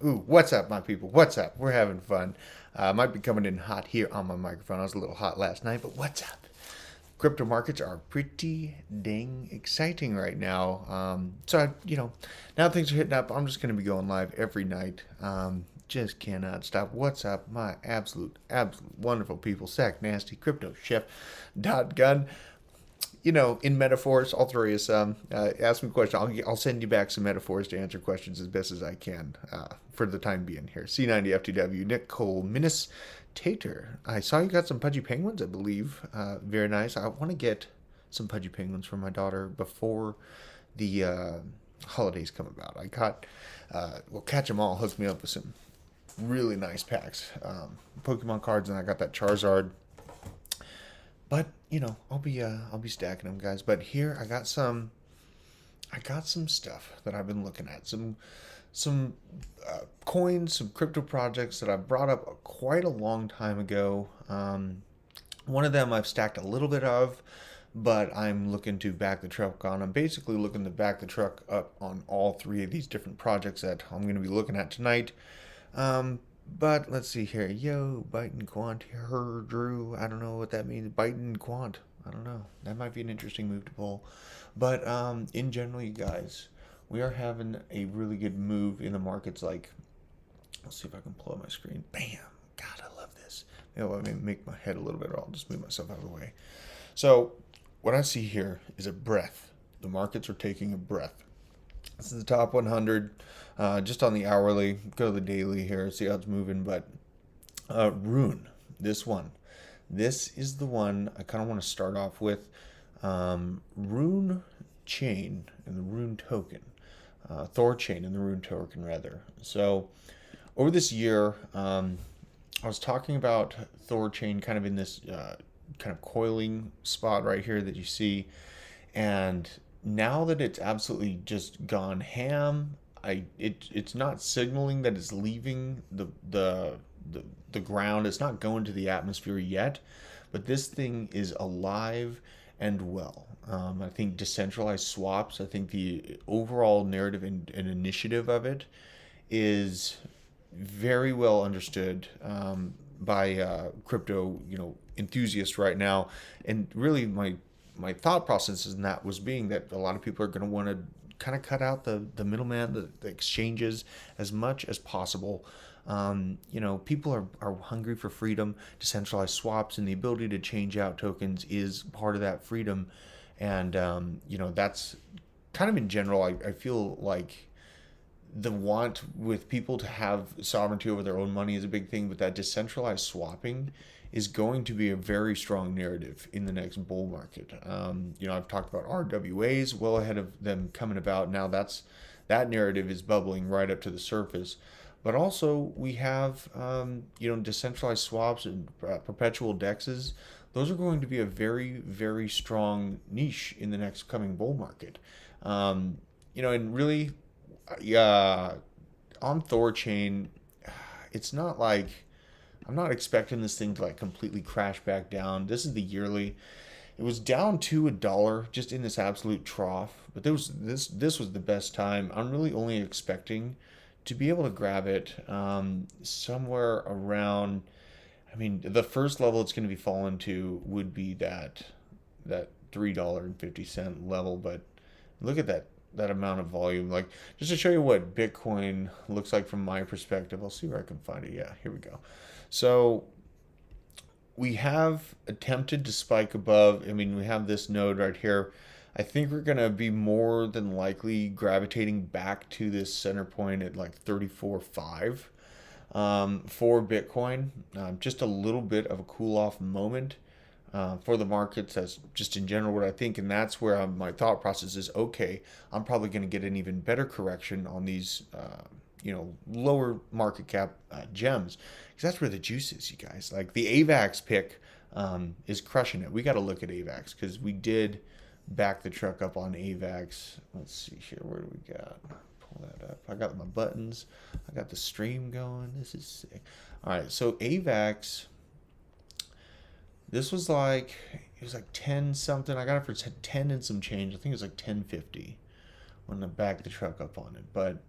Ooh, what's up, my people? What's up? We're having fun. Might be coming in hot here on my microphone. I was a little hot last night, but what's up? Crypto markets are pretty dang exciting right now. Now things are hitting up. I'm just going to be going live every night. Just cannot stop. What's up, my absolute wonderful people? Sack Nasty, Crypto Chef, Gun. In metaphors, I'll throw you some. Ask me a question. I'll send you back some metaphors to answer questions as best as I can for the time being here. C90FTW, Nicole Minis Tater. I saw you got some pudgy penguins, I believe. Very nice. I want to get some pudgy penguins for my daughter before the holidays come about. I got, Catch 'em All hooked me up with some really nice packs. Pokemon cards, and I got that Charizard. But I'll be stacking them, guys. But here I got some stuff that I've been looking at. Some coins, some crypto projects that I brought up quite a long time ago. One of them I've stacked a little bit of, but I'm looking to back the truck on. I'm basically looking to back the truck up on all three of these different projects that I'm going to be looking at tonight. But let's see here. Yo, Byton Quant here, Drew. I don't know what that means. Byton Quant. I don't know. That might be an interesting move to pull. But in general, you guys, we are having a really good move in the markets. Let's see if I can pull up my screen. Bam. God, I love this. Let me make my head a little bit, or I'll just move myself out of the way. So what I see here is a breath. The markets are taking a breath. This is the top 100, just on the hourly. Go to the daily here, see how it's moving. But Rune, this one. This is the one I kind of want to start off with. Rune Chain and the Rune token. Thorchain and the Rune token, rather. So over this year, I was talking about Thorchain kind of in this kind of coiling spot right here that you see. And now that it's absolutely just gone ham, it's not signaling that it's leaving the ground. It's not going to the atmosphere yet, but this thing is alive and well. I think decentralized swaps, I think the overall narrative and initiative of it is very well understood by crypto enthusiasts right now. And really my thought process in that was being that a lot of people are going to want to kind of cut out the middleman, the exchanges as much as possible. People are hungry for freedom. Decentralized swaps and the ability to change out tokens is part of that freedom. And, that's kind of in general, I feel like the want with people to have sovereignty over their own money is a big thing, but that decentralized swapping is going to be a very strong narrative in the next bull market. I've talked about RWAs well ahead of them coming about. Now that narrative is bubbling right up to the surface. But also we have, decentralized swaps and perpetual dexes those are going to be a very, very strong niche in the next coming bull market. Um, and really, yeah, on Thorchain, it's not like I'm not expecting this thing to like completely crash back down. This is the yearly. It was down to $1 just in this absolute trough, but this was the best time. I'm really only expecting to be able to grab it somewhere around. I mean, the first level it's going to be falling to would be that $3.50 level, but look at that amount of volume. Like, just to show you what Bitcoin looks like from my perspective, I'll see where I can find it. Yeah, here we go. So we have attempted to spike above. I mean, we have this node right here. I think we're going to be more than likely gravitating back to this center point at like 34.5 for Bitcoin. Just a little bit of a cool off moment for the markets. That's just in general what I think. And that's where my thought process is, okay, I'm probably going to get an even better correction on these lower market cap gems, because that's where the juice is, you guys. Like the AVAX pick is crushing it. We got to look at AVAX because we did back the truck up on AVAX. Let's see here. Where do we got? Pull that up. I got my buttons. I got the stream going. This is sick. All right. So AVAX, this was like, it was like 10 something. I got it for 10 and some change. I think it was like 10.50 when I backed the truck up on it. But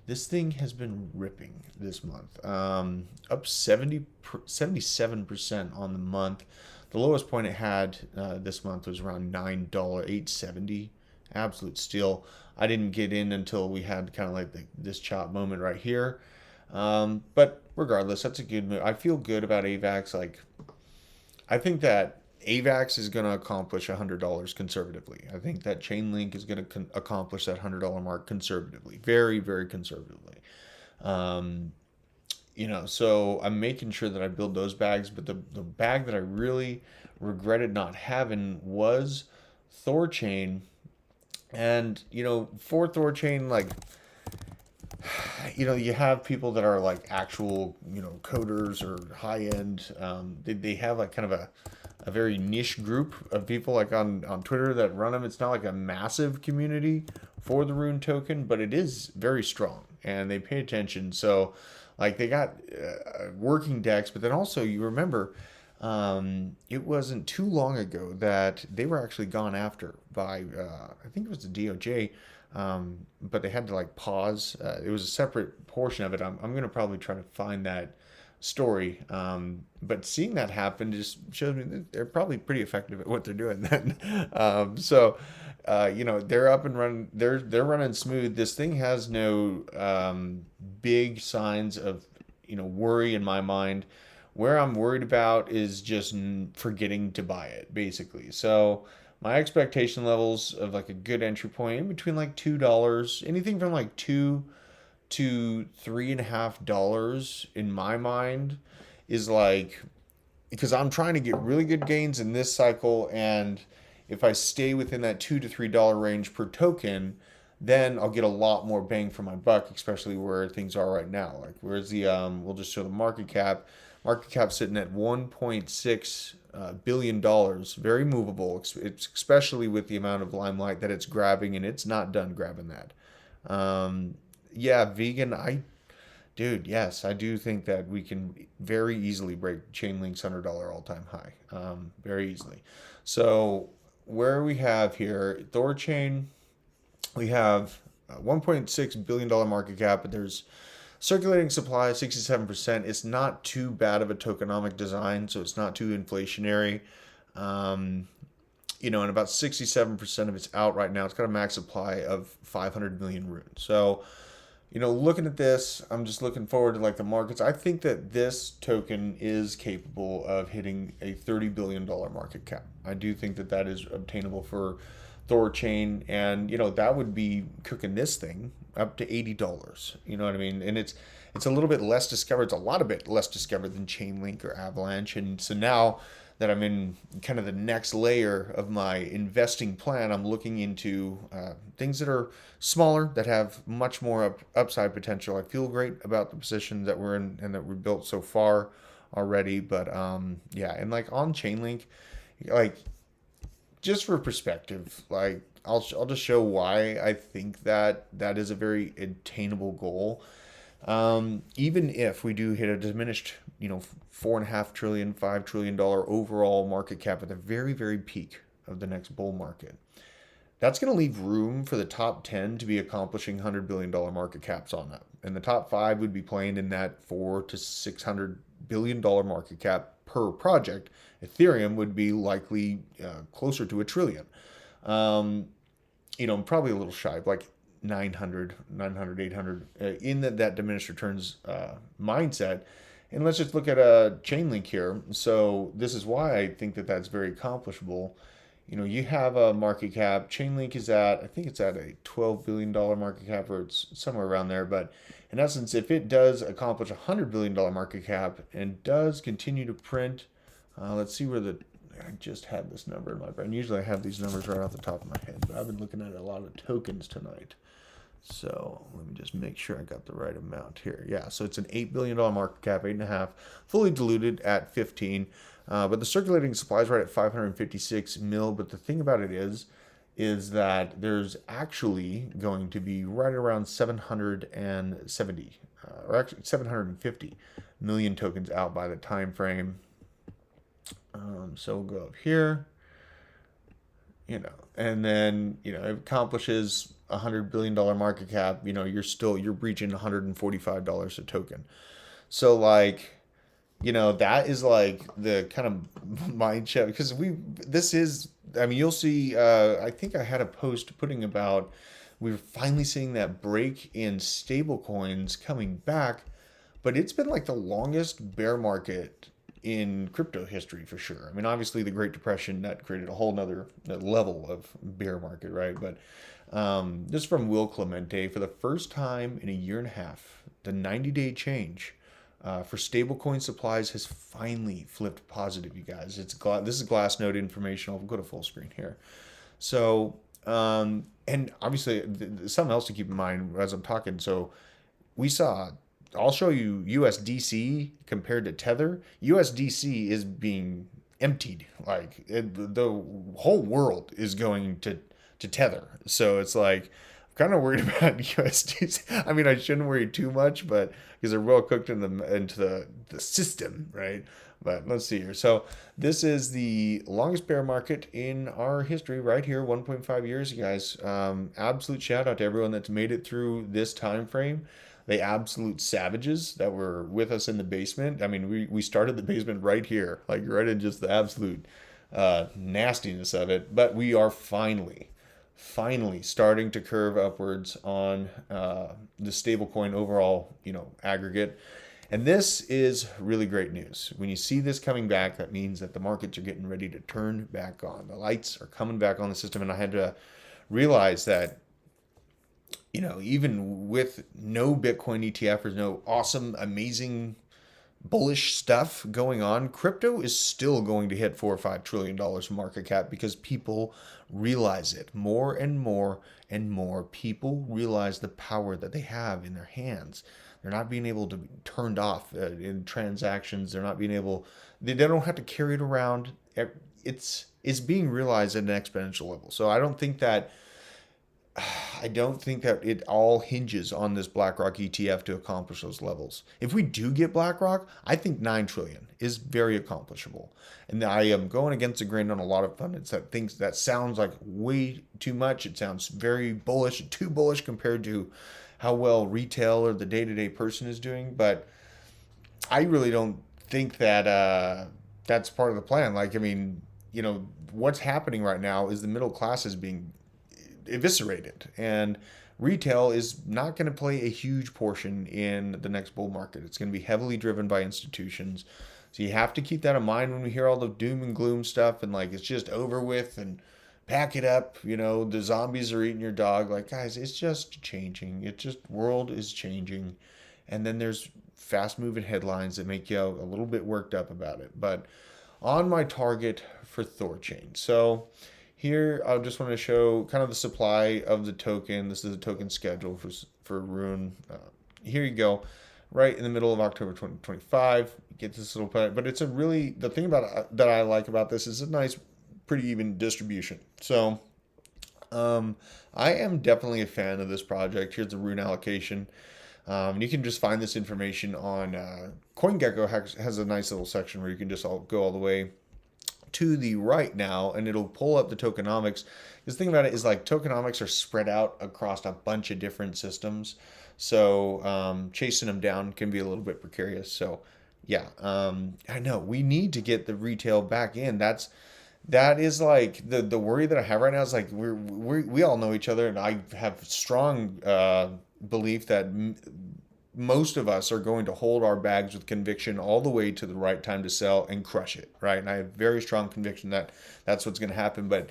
this thing has been ripping this month, up 77% on the month. The lowest point it had this month was around $8.70. Absolute steal. I didn't get in until we had kind of like this chop moment right here. But regardless, that's a good move. I feel good about AVAX. Like, I think that AVAX is going to accomplish $100 conservatively. I think that Chainlink is going to accomplish that $100 mark conservatively, very, very conservatively. So I'm making sure that I build those bags. But the bag that I really regretted not having was Thorchain. And, for Thorchain, like, you have people that are like actual, coders or high end. They have like kind of a very niche group of people like on Twitter that run them. It's not like a massive community for the Rune token, but it is very strong and they pay attention. So like they got working decks, but then also you remember it wasn't too long ago that they were actually gone after by, I think it was the DOJ, but they had to like pause. It was a separate portion of it. I'm going to probably try to find that story. But seeing that happen just shows me that they're probably pretty effective at what they're doing then. They're up and running. They're running smooth. This thing has no big signs of worry in my mind. Where I'm worried about is just forgetting to buy it, basically. So my expectation levels of like a good entry point in between like $2, anything from like $2 to $3.50 in my mind is like, because I'm trying to get really good gains in this cycle, and if I stay within that $2 to $3 range per token, then I'll get a lot more bang for my buck, especially where things are right now. Like, where's the we'll just show the market cap. Market cap sitting at $1.6 billion, very movable, especially with the amount of limelight that it's grabbing, and it's not done grabbing that. Vegan, dude, yes, I do think that we can very easily break Chainlink's $100 all-time high, very easily. So where we have here, Thorchain, we have $1.6 billion market cap, but there's circulating supply 67%. It's not too bad of a tokenomic design, so it's not too inflationary. And about 67% of it's out right now. It's got a max supply of 500 million runes. So, looking at this, I'm just looking forward to like the markets. I think that this token is capable of hitting a $30 billion market cap. I do think that that is obtainable for Thorchain, and that would be cooking this thing up to $80. You know what I mean? And it's a little bit less discovered. It's a lot of bit less discovered than Chainlink or Avalanche. And so now that I'm in kind of the next layer of my investing plan, I'm looking into things that are smaller, that have much more upside potential. I feel great about the position that we're in and that we've built so far already. But yeah, and like on Chainlink, like just for perspective, like I'll just show why I think that that is a very attainable goal. Even if we do hit a diminished, 4.5 trillion, $5 trillion overall market cap at the very, very peak of the next bull market, that's going to leave room for the top 10 to be accomplishing $100 billion market caps on that. And the top five would be playing in that $400 to $600 billion market cap per project. Ethereum would be likely closer to a trillion. Um, Probably a little shy, like 800 in that diminished returns mindset. And let's just look at a Chainlink here. So this is why I think that that's very accomplishable. You have a market cap. Chainlink is at, I think it's at a $12 billion market cap, or it's somewhere around there. But in essence, if it does accomplish a $100 billion market cap and does continue to print, let's see where the, I just had this number in my brain. Usually I have these numbers right off the top of my head, but I've been looking at a lot of tokens tonight. So let me just make sure I got the right amount here. Yeah, so it's an $8 billion market cap, 8.5, fully diluted at 15. But the circulating supply is right at 556 mil. But the thing about it is that there's actually going to be right around 770, or actually 750 million tokens out by the time frame. So we'll go up here, and then, it accomplishes $100 billion market cap. You're breaching $145 a token. So like, that is like the kind of mind shift, because you'll see, I think I had a post putting about, we're finally seeing that break in stable coins coming back, but it's been like the longest bear market in crypto history for sure. I mean, obviously the Great Depression, that created a whole nother level of bear market, right? But this is from Will Clemente. For the first time in a year and a half, the 90-day change for stablecoin supplies has finally flipped positive, you guys. This is Glassnode information. I'll go to full screen here. So, and obviously something else to keep in mind as I'm talking. So we saw, I'll show you USDC compared to Tether. USDC is being emptied. Like the whole world is going to Tether. So it's like, I'm kind of worried about USDC. I mean, I shouldn't worry too much, but because they're well cooked into the system, right? But let's see here. So this is the longest bear market in our history right here, 1.5 years, you guys. Absolute shout out to everyone that's made it through this time frame. The absolute savages that were with us in the basement. I mean, we started the basement right here, like right in just the absolute nastiness of it. But we are finally starting to curve upwards on the stablecoin overall, aggregate. And this is really great news. When you see this coming back, that means that the markets are getting ready to turn back on. The lights are coming back on the system, and I had to realize that, even with no Bitcoin ETF or no awesome, amazing, bullish stuff going on, crypto is still going to hit $4 or $5 trillion market cap, because people realize it. More and more and more people realize the power that they have in their hands. They're not being able to be turned off in transactions. They don't have to carry it around. It's being realized at an exponential level. So I don't think that it all hinges on this BlackRock ETF to accomplish those levels. If we do get BlackRock, I think 9 trillion is very accomplishable. And I am going against the grain on a lot of pundits that thinks that sounds like way too much. It sounds very bullish, too bullish compared to how well retail or the day-to-day person is doing. But I really don't think that that's part of the plan. Like, I mean, what's happening right now is the middle class is being eviscerated, and retail is not going to play a huge portion in the next bull market. It's going to be heavily driven by institutions. So you have to keep that in mind when we hear all the doom and gloom stuff and like it's just over with and pack it up, the zombies are eating your dog. Like, guys, it's just changing. World is changing. And then there's fast moving headlines that make you a little bit worked up about it. But on my target for Thorchain. So here, I just want to show kind of the supply of the token. This is the token schedule for Rune. Here you go. right in the middle of October 2025. Get this little, but it's a really, the thing about that I like about this is a nice, pretty even distribution. So um, I am definitely a fan of this project. Here's the rune allocation. You can just find this information on CoinGecko has a nice little section where you can just go all the way to the right now, and it'll pull up the tokenomics. Because the thing about it is, like, tokenomics are spread out across a bunch of different systems, so chasing them down can be a little bit precarious. So yeah, I know we need to get the retail back in. That is like the worry that I have right now is like we all know each other, and I have strong belief that most of us are going to hold our bags with conviction all the way to the right time to sell and crush it, right? And I have very strong conviction that that's what's going to happen. But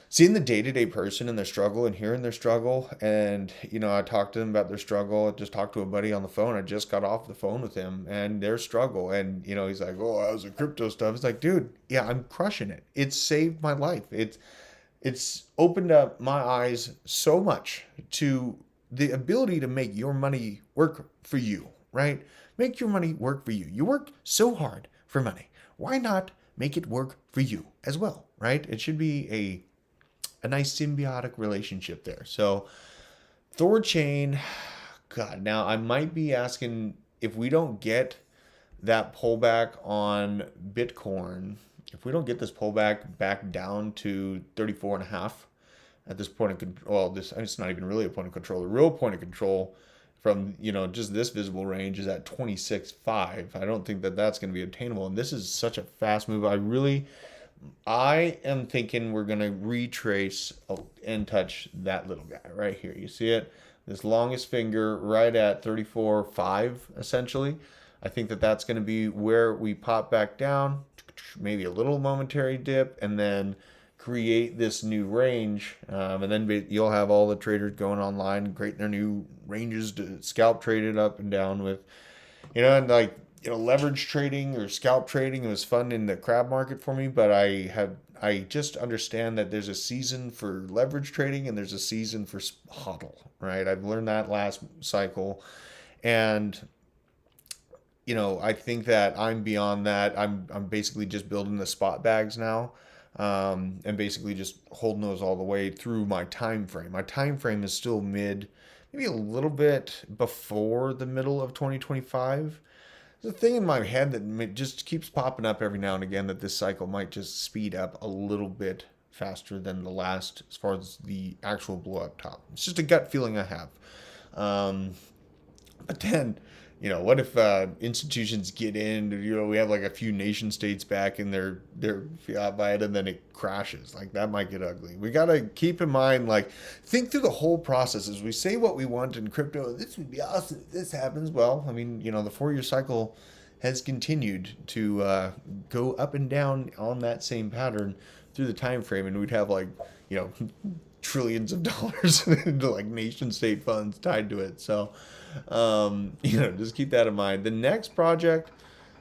seeing the day-to-day person and their struggle and hearing their struggle, and I talked to them about their struggle. I just talked to a buddy on the phone. I just got off the phone with him and their struggle, and he's like, oh, I was in crypto stuff. It's like, dude, yeah, I'm crushing it. It's saved my life. It's opened up my eyes so much to the ability to make your money work for you, right? Make your money work for you. You work so hard for money. Why not make it work for you as well, right? It should be a nice symbiotic relationship there. So Thorchain, God, now I might be asking, if we don't get that pullback on Bitcoin, if we don't get this pullback back down to 34 and a half at this point of control, well, it's not even really a point of control. The real point of control from just this visible range is at 26.5. I don't think that that's going to be obtainable, and this is such a fast move. I am thinking we're going to retrace and touch that little guy right here. You see it? This longest finger right at 34.5, essentially. I think that that's going to be where we pop back down, maybe a little momentary dip, and then create this new range. And then you'll have all the traders going online and creating their new ranges to scalp trade it up and down with, and like, leverage trading or scalp trading. It was fun in the crab market for me, but I just understand that there's a season for leverage trading and there's a season for hodl, right? I've learned that last cycle, and I think that I'm beyond that. I'm basically just building the spot bags now, and basically just holding those all the way through my time frame. My time frame is still maybe a little bit before the middle of 2025. There's a thing in my head that just keeps popping up every now and again that this cycle might just speed up a little bit faster than the last as far as the actual blow up top. It's just a gut feeling I have. But then, what if institutions get in? We have like a few nation states back in their fiat by it, and then it crashes. Like, that might get ugly. We got to keep in mind, like, think through the whole process. As we say what we want in crypto, this would be awesome if this happens. Well, I mean, the 4-year cycle has continued to go up and down on that same pattern through the time frame, and we'd have like, trillions of dollars into like nation state funds tied to it. So just keep that in mind. The next project,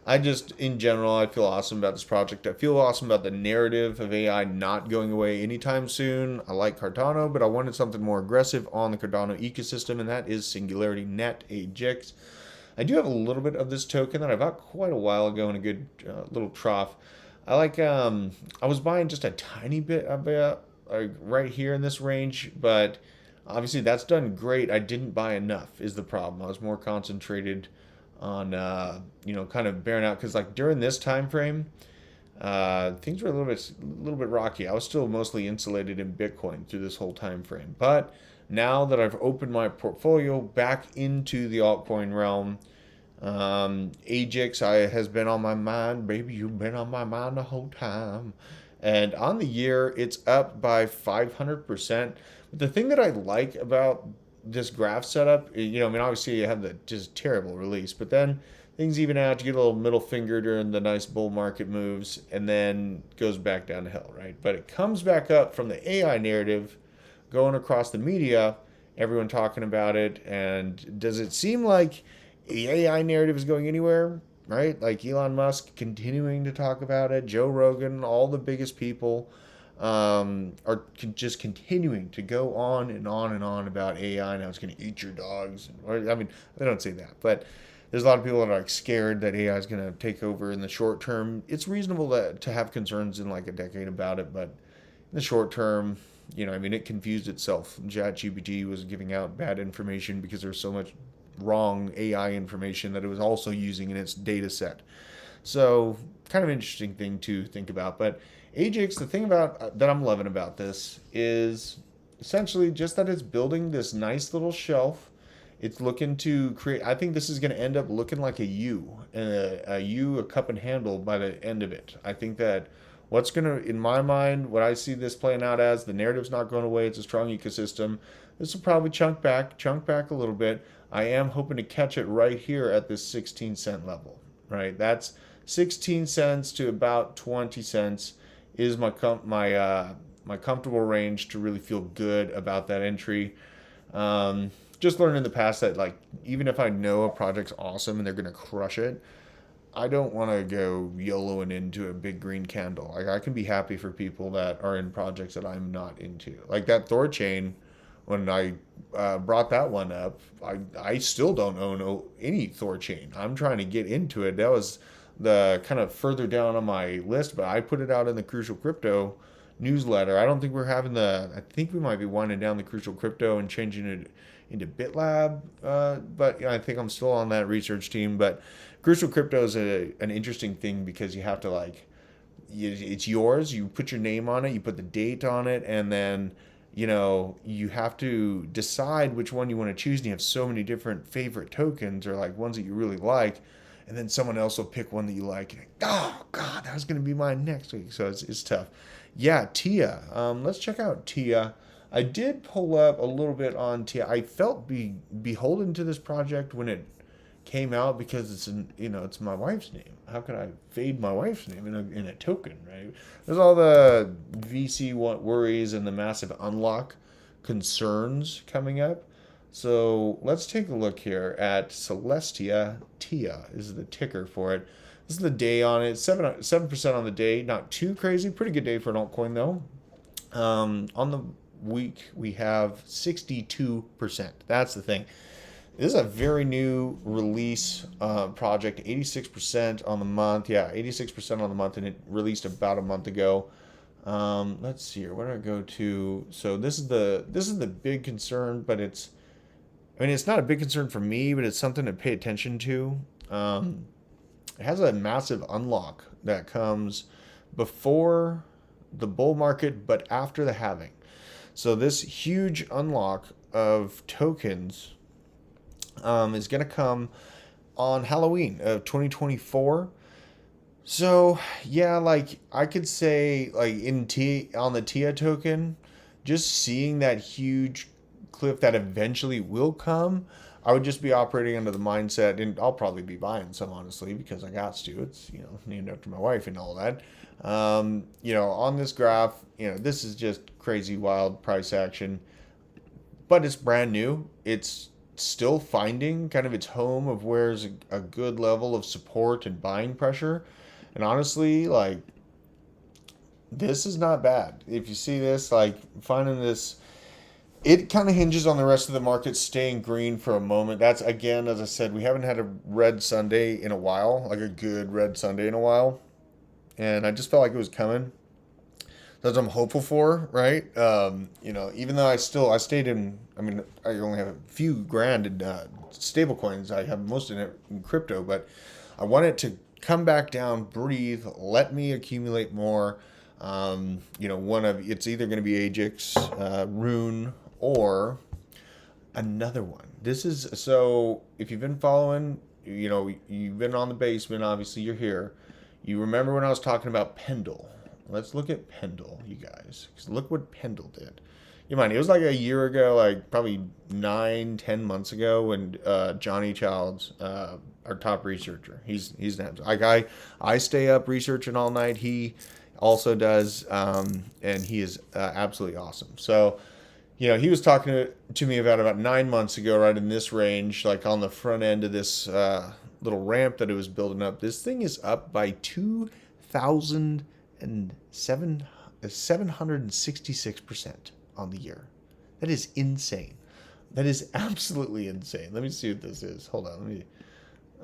in general, I feel awesome about this project. I feel awesome about the narrative of AI not going away anytime soon. I like Cardano, but I wanted something more aggressive on the Cardano ecosystem, and that is Singularity Net AVAX. I do have a little bit of this token that I bought quite a while ago in a good little trough. I was buying just a tiny bit of it right here in this range, but obviously that's done great. I didn't buy enough is the problem. I was more concentrated on kind of bearing out, because like during this time frame, things were a little bit rocky. I was still mostly insulated in Bitcoin through this whole time frame, but now that I've opened my portfolio back into the altcoin realm, AVAX has been on my mind. Baby, you've been on my mind the whole time. And on the year, it's up by 500%. But the thing that I like about this graph setup, obviously you have the just terrible release, but then things even out. You get a little middle finger during the nice bull market moves, and then goes back down to hell, right? But it comes back up from the AI narrative going across the media, everyone talking about it. And does it seem like the AI narrative is going anywhere? Right? Like Elon Musk continuing to talk about it, Joe Rogan, all the biggest people are just continuing to go on and on and on about AI and how it's going to eat your dogs. I mean, they don't say that, but there's a lot of people that are like scared that AI is going to take over in the short term. It's reasonable to have concerns in like a decade about it, but in the short term, I mean, it confused itself. ChatGPT was giving out bad information because there's so much wrong AI information that it was also using in its data set. So, kind of interesting thing to think about. But Ajax, the thing about that I'm loving about this is essentially just that it's building this nice little shelf. It's looking to create. I think this is going to end up looking like a U, and a U, a cup and handle by the end of it. I think that what's going to, in my mind, what I see this playing out as, the narrative's not going away. It's a strong ecosystem. This will probably chunk back a little bit. I am hoping to catch it right here at this 16-cent level. Right, that's 16 cents to about 20 cents is my comfortable range to really feel good about that entry. Just learned in the past that like even if I know a project's awesome and they're gonna crush it, I don't want to go YOLOing into a big green candle. Like I can be happy for people that are in projects that I'm not into. Like that Thorchain, when I brought that one up, I still don't own any Thorchain. I'm trying to get into it. That was the kind of further down on my list, but I put it out in the Crucial Crypto newsletter. I don't think we're having I think we might be winding down the Crucial Crypto and changing it into BitLab, but I think I'm still on that research team. But Crucial Crypto is an interesting thing because you have to it's yours. You put your name on it, you put the date on it, and then you have to decide which one you want to choose. And you have so many different favorite tokens or like ones that you really like. And then someone else will pick one that you like. And oh, God, that was going to be mine next week. So it's tough. Yeah, Tia. Let's check out Tia. I did pull up a little bit on Tia. I felt beholden to this project when it came out because it's my wife's name. How could I fade my wife's name in a token, right? There's all the VC worries and the massive unlock concerns coming up. So let's take a look here at Celestia. Tia is the ticker for it. This is the day on it. 7% on the day. Not too crazy. Pretty good day for an altcoin though. On the week we have 62%. That's the thing. This is a very new release project. 86% on the month. Yeah, 86% on the month, and it released about a month ago. Let's see here. Where do I go to? So this is the big concern, but it's not a big concern for me, but it's something to pay attention to. It has a massive unlock that comes before the bull market, but after the halving. So this huge unlock of tokens is going to come on Halloween of 2024. So yeah, like I could say, like on the TIA token, just seeing that huge cliff that eventually will come, I would just be operating under the mindset, and I'll probably be buying some honestly because I got to. It's named after my wife and all that. On this graph, this is just crazy wild price action, but it's brand new. It's still finding kind of its home of where's a good level of support and buying pressure. And honestly, like this is not bad. If you see this, like finding this, it kind of hinges on the rest of the market staying green for a moment. That's, again, as I said, we haven't had a red Sunday in a while, like a good red Sunday in a while. And I just felt like it was coming. That's what I'm hopeful for, right? Even though I stayed in, I only have a few grand in stable coins. I have most of it in crypto, but I want it to come back down, breathe, let me accumulate more. It's either going to be Ajax, Rune, or another one. So if you've been following, you've been on the basement, obviously you're here. You remember when I was talking about Pendle. Let's look at Pendle, you guys. Because look what Pendle did. You mind, it was like a year ago, like probably 9-10 months ago when Johnny Childs, our top researcher, he's like I stay up researching all night. He also does, and he is absolutely awesome. So, he was talking to me about 9 months ago, right in this range, like on the front end of this little ramp that it was building up. This thing is up by 766% on the year. That is insane. That is absolutely insane. Let me see what this is. Hold on.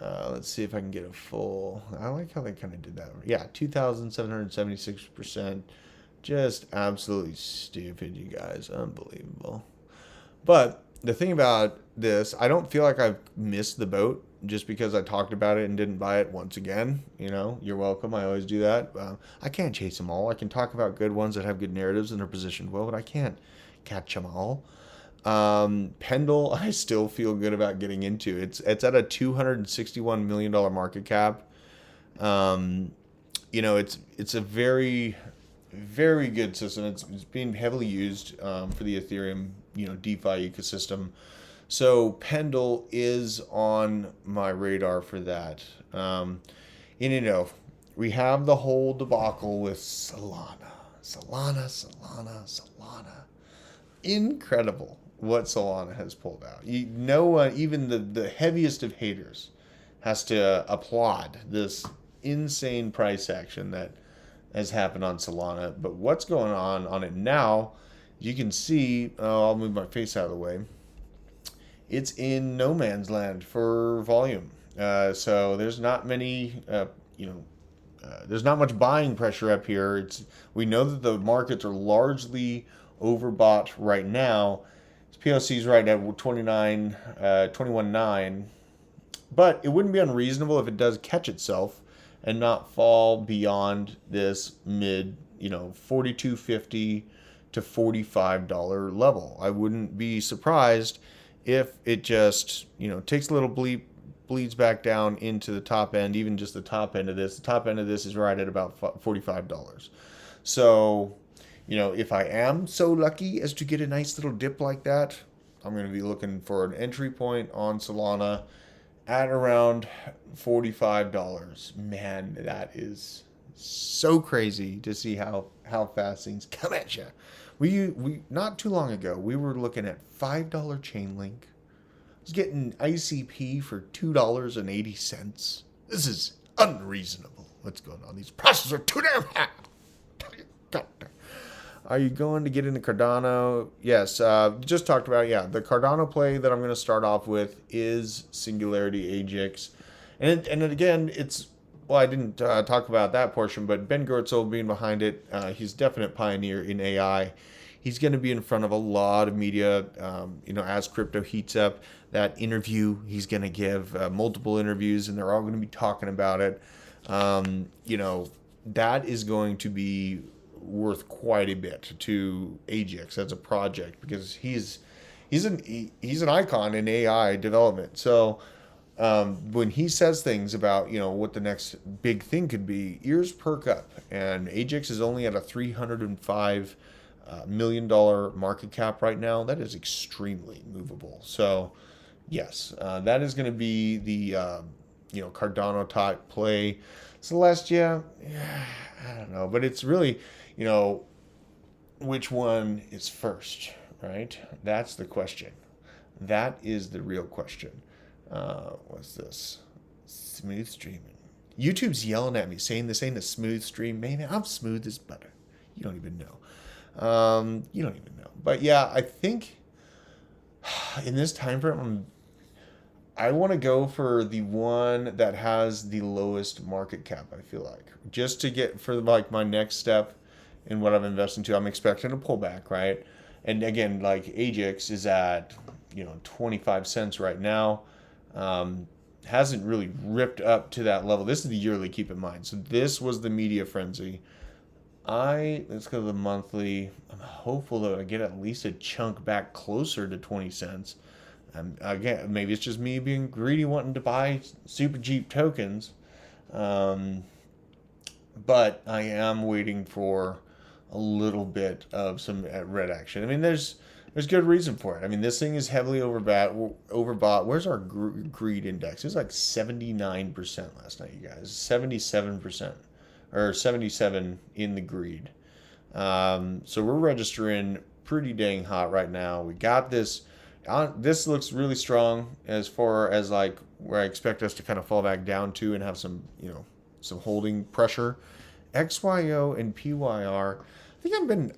Let's see if I can get a full. I like how they kind of did that. Yeah, 2,776%. Just absolutely stupid, you guys. Unbelievable. But the thing about this, I don't feel like I've missed the boat just because I talked about it and didn't buy it once again. You're welcome. I always do that. I can't chase them all. I can talk about good ones that have good narratives and are positioned well, but I can't catch them all. Pendle, I still feel good about getting into. It's at a $261 million market cap. It's a very, very good system. It's being heavily used for the Ethereum DeFi ecosystem. So Pendle is on my radar for that. We have the whole debacle with Solana. Incredible what Solana has pulled out. Even the heaviest of haters has to applaud this insane price action that has happened on Solana. But what's going on it now, you can see, I'll move my face out of the way. It's in no man's land for volume. So there's not many, there's not much buying pressure up here. We know that the markets are largely overbought right now. PLC's right at 21.9, but it wouldn't be unreasonable if it does catch itself and not fall beyond this mid, $42.50 to $45 level. I wouldn't be surprised if it just, takes a little bleeds back down into the top end, even just the top end of this. The top end of this is right at about $45. So, if I am so lucky as to get a nice little dip like that, I'm going to be looking for an entry point on Solana at around $45. Man, that is so crazy to see how fast things come at you. We not too long ago, we were looking at $5 Chainlink. I was getting ICP for $2.80. This is unreasonable. What's going on? These prices are too damn high. Are you going to get into Cardano? Yes, just talked about it. Yeah, the Cardano play that I'm going to start off with is Singularity AVAX. And again, I didn't talk about that portion, but Ben Goertzel being behind it, he's a definite pioneer in AI. He's going to be in front of a lot of media, as crypto heats up. That interview he's going to give, multiple interviews, and they're all going to be talking about it. That is going to be worth quite a bit to AVAX as a project because he's an icon in AI development. So when he says things about what the next big thing could be, ears perk up. And AVAX is only at a $305 million market cap right now. That is extremely movable. So yes, that is going to be the Cardano type play. Celestia, I don't know, but it's really which one is first, right? That's the question. That is the real question. What's this? Smooth streaming. YouTube's yelling at me saying this ain't a smooth stream. Man, I'm smooth as butter. You don't even know. But yeah, I think in this time frame, I want to go for the one that has the lowest market cap, I feel like. Just to get for like my next step in what I'm investing to. I'm expecting a pullback, right? And again, like AVAX is at 25 cents right now. Hasn't really ripped up to that level. This is the yearly, keep in mind. So this was the media frenzy. Let's go to the monthly. I'm hopeful that I get at least a chunk back closer to 20 cents. Again, maybe it's just me being greedy, wanting to buy super cheap tokens. But I am waiting for a little bit of some red action. I mean, there's good reason for it. I mean, this thing is heavily overbought. Where's our greed index? It was like 79% last night, you guys. 77%. Or 77 in the greed. So we're registering pretty dang hot right now. We got this. This looks really strong as far as like where I expect us to kind of fall back down to and have some, some holding pressure. XYO and PYR.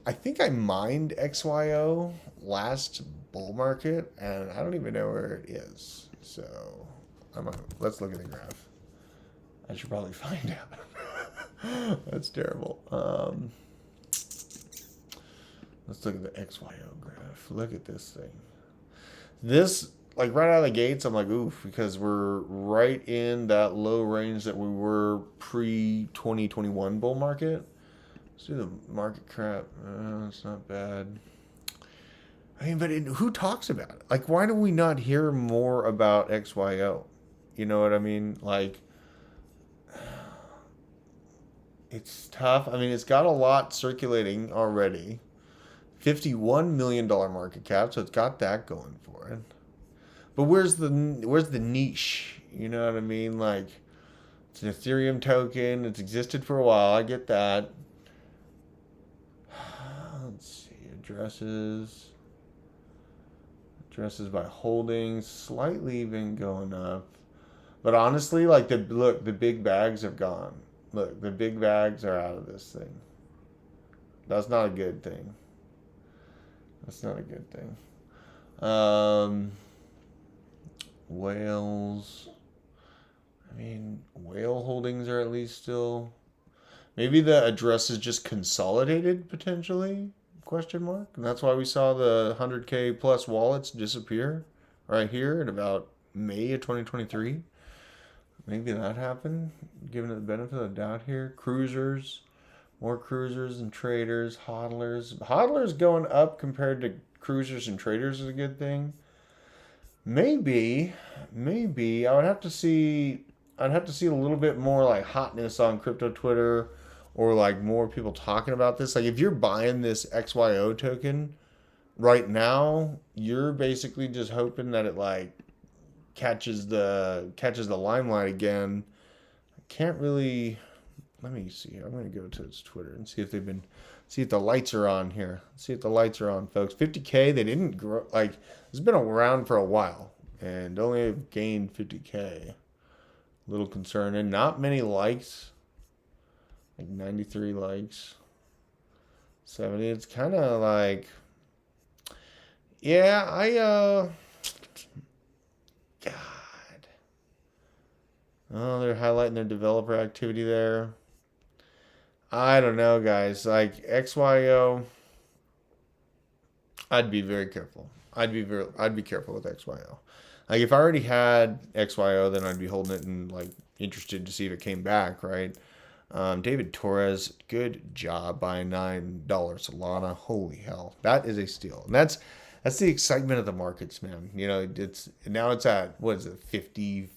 I think I mined XYO last bull market and I don't even know where it is. So Let's look at the graph. I should probably find out. That's terrible. Let's look at the XYO graph. Look at this thing. This, like right out of the gates, I'm like, oof, because we're right in that low range that we were pre-2021 bull market. Let's do the market cap. It's not bad. I mean, but who talks about it? Like, why do we not hear more about XYO? You know what I mean? Like, it's tough. I mean, it's got a lot circulating already. $51 million market cap, so it's got that going for it. But where's the niche? You know what I mean? Like, it's an Ethereum token. It's existed for a while. I get that. Let's see. Addresses by holdings. Slightly been going up. But honestly, like, the big bags have gone. Look, the big bags are out of this thing. That's not a good thing. That's not a good thing. Whales. I mean, whale holdings are at least still. Maybe the address is just consolidated potentially? Question mark. And that's why we saw the 100K plus wallets disappear right here in about May of 2023. Maybe that happened. Giving it the benefit of the doubt here. Cruisers. More cruisers and traders, hodlers. Hodlers going up compared to cruisers and traders is a good thing. Maybe I would have to see. I'd have to see a little bit more like hotness on crypto Twitter, or like more people talking about this. Like if you're buying this XYO token right now, you're basically just hoping that it like catches the limelight again. I can't really. Let me see. I'm going to go to its Twitter and see if the lights are on here. See if the lights are on, folks. 50K, they didn't grow. Like, it's been around for a while and only have gained 50K. A little concerning. Not many likes. Like 93 likes. 70. It's kind of like, yeah, God. Oh, they're highlighting their developer activity there. I don't know, guys. Like XYO, I'd be very careful. I'd be careful with XYO. Like if I already had XYO, then I'd be holding it and like interested to see if it came back, right? David Torres, good job buying $9 Solana. Holy hell, that is a steal, and that's the excitement of the markets, man. You know, it's at what is it, 50?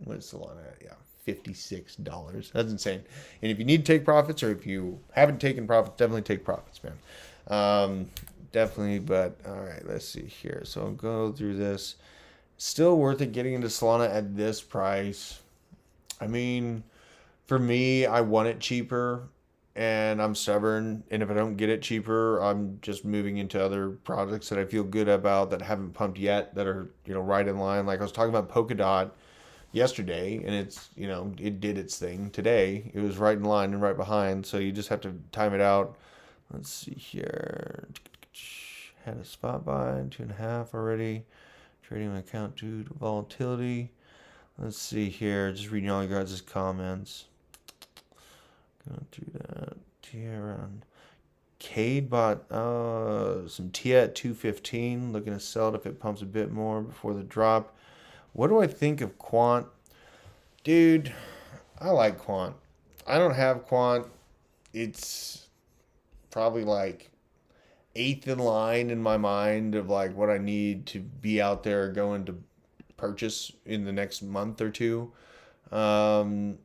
What is Solana at? Yeah. $56. That's insane. And if you need to take profits, or if you haven't taken profits, definitely take profits, man. Definitely. But all right, let's see here. So I'll go through this. Still worth it getting into Solana at this price. I mean, for me, I want it cheaper, and I'm stubborn. And if I don't get it cheaper, I'm just moving into other projects that I feel good about that haven't pumped yet, that are right in line. Like I was talking about Polkadot yesterday, and it's it did its thing today. It was right in line and right behind, so you just have to time it out. Let's see here. Had a spot buy 2.5 already. Trading my account due to volatility. Let's see here. Just reading all your guys' comments. Going through that. Tia around. Cade bought some Tia at 215. Looking to sell it if it pumps a bit more before the drop. What do I think of Quant? Dude, I like Quant. I don't have Quant. It's probably like 8th in line in my mind of like what I need to be out there going to purchase in the next month or two. Because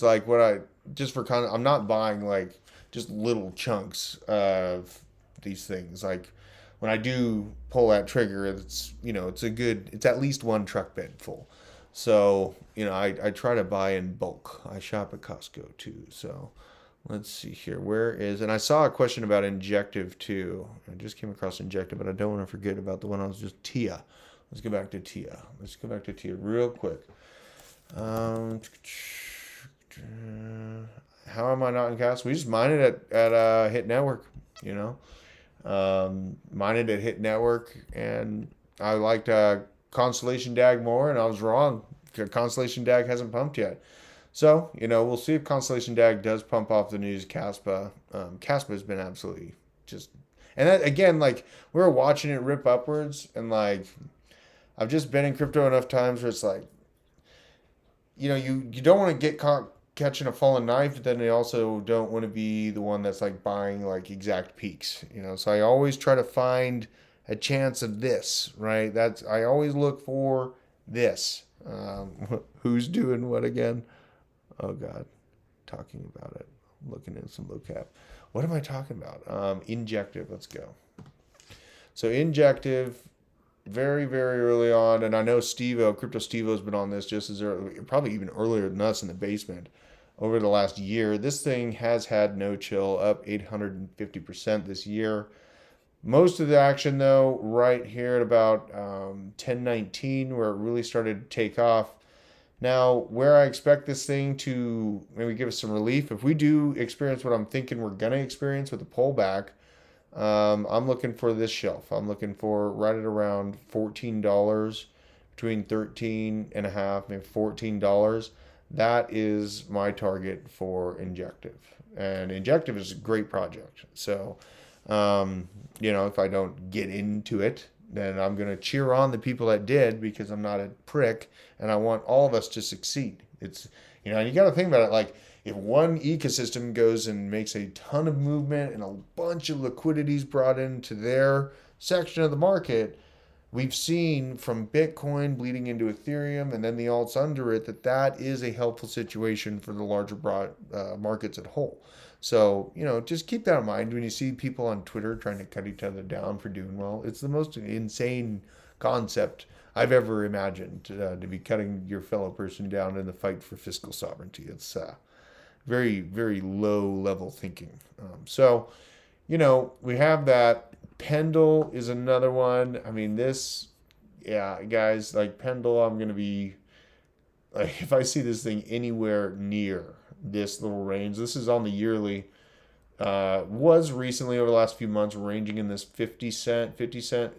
like I'm not buying like just little chunks of these things. Like when I do pull that trigger, it's it's at least one truck bed full. So I try to buy in bulk. I shop at Costco too. So let's see here. And I saw a question about Injective too. I just came across Injective, but I don't want to forget about the one I was just Tia. Let's go back to Tia real quick. How am I not in gas? We just mine it at Hit Network, mine it at Hit Network, and I like to Constellation DAG more, and I was wrong. Constellation DAG hasn't pumped yet. So, we'll see if Constellation DAG does pump off the news. Caspa has been absolutely just, and that, again, like we were watching it rip upwards, and like I've just been in crypto enough times where it's like, you don't want to get caught catching a fallen knife, but then they also don't want to be the one that's like buying like exact peaks, So I always try to find a chance of this, right? I always look for this. Who's doing what again? Oh God, talking about it. Looking at some locap. What am I talking about? Injective. Let's go. So Injective, very, very early on, and I know Crypto Steve-O's been on this just as early, probably even earlier than us in the basement over the last year. This thing has had no chill, up 850% this year. Most of the action, though, right here at about 1019, where it really started to take off. Now, where I expect this thing to maybe give us some relief, if we do experience what I'm thinking we're going to experience with the pullback, I'm looking for this shelf. I'm looking for right at around $14, between 13 and a half, maybe $14. That is my target for Injective. And Injective is a great project. So, if I don't get into it, then I'm going to cheer on the people that did, because I'm not a prick and I want all of us to succeed. It's, and you got to think about it, like if one ecosystem goes and makes a ton of movement and a bunch of liquidity is brought into their section of the market, we've seen from Bitcoin bleeding into Ethereum and then the alts under it, that is a helpful situation for the larger broad markets at whole. So, just keep that in mind when you see people on Twitter trying to cut each other down for doing well. It's the most insane concept I've ever imagined, to be cutting your fellow person down in the fight for fiscal sovereignty. It's very, very low level thinking. So, we have that. Pendle is another one. I mean, guys, like Pendle, I'm going to be, like, if I see this thing anywhere near this little range, this is on the yearly, was recently over the last few months ranging in this 50 cent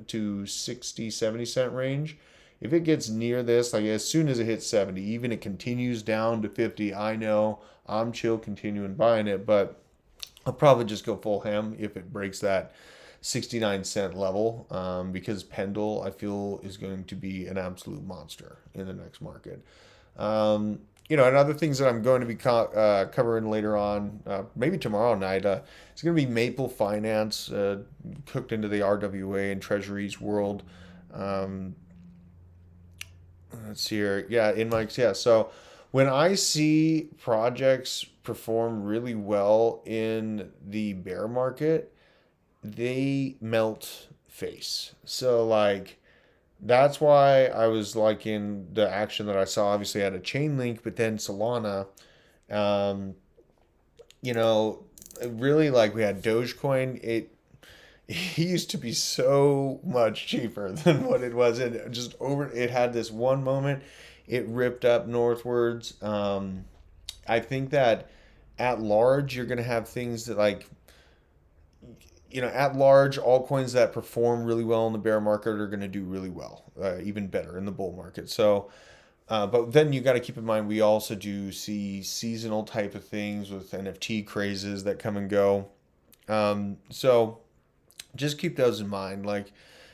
to 60, 70 cent range. If it gets near this, like as soon as it hits 70, even it continues down to 50, I know I'm chill continuing buying it, but I'll probably just go full ham if it breaks that 69 cent level, because Pendle, I feel, is going to be an absolute monster in the next market. And other things that I'm going to be covering later on, maybe tomorrow night, it's going to be Maple Finance, cooked into the RWA and Treasuries world. Let's see here. Yeah, in Mike's, yeah. So when I see projects perform really well in the bear market, they melt face. So like that's why I was liking the action that I saw. Obviously, I had a Chainlink, but then Solana. Um, really, like we had Dogecoin. It used to be so much cheaper than what it was. It had this one moment, it ripped up northwards. I think that at large, you're going to have things that like, at large, altcoins that perform really well in the bear market are going to do really well, even better in the bull market. So, but then you got to keep in mind, we also do see seasonal type of things with NFT crazes that come and go. So just keep those in mind. Like,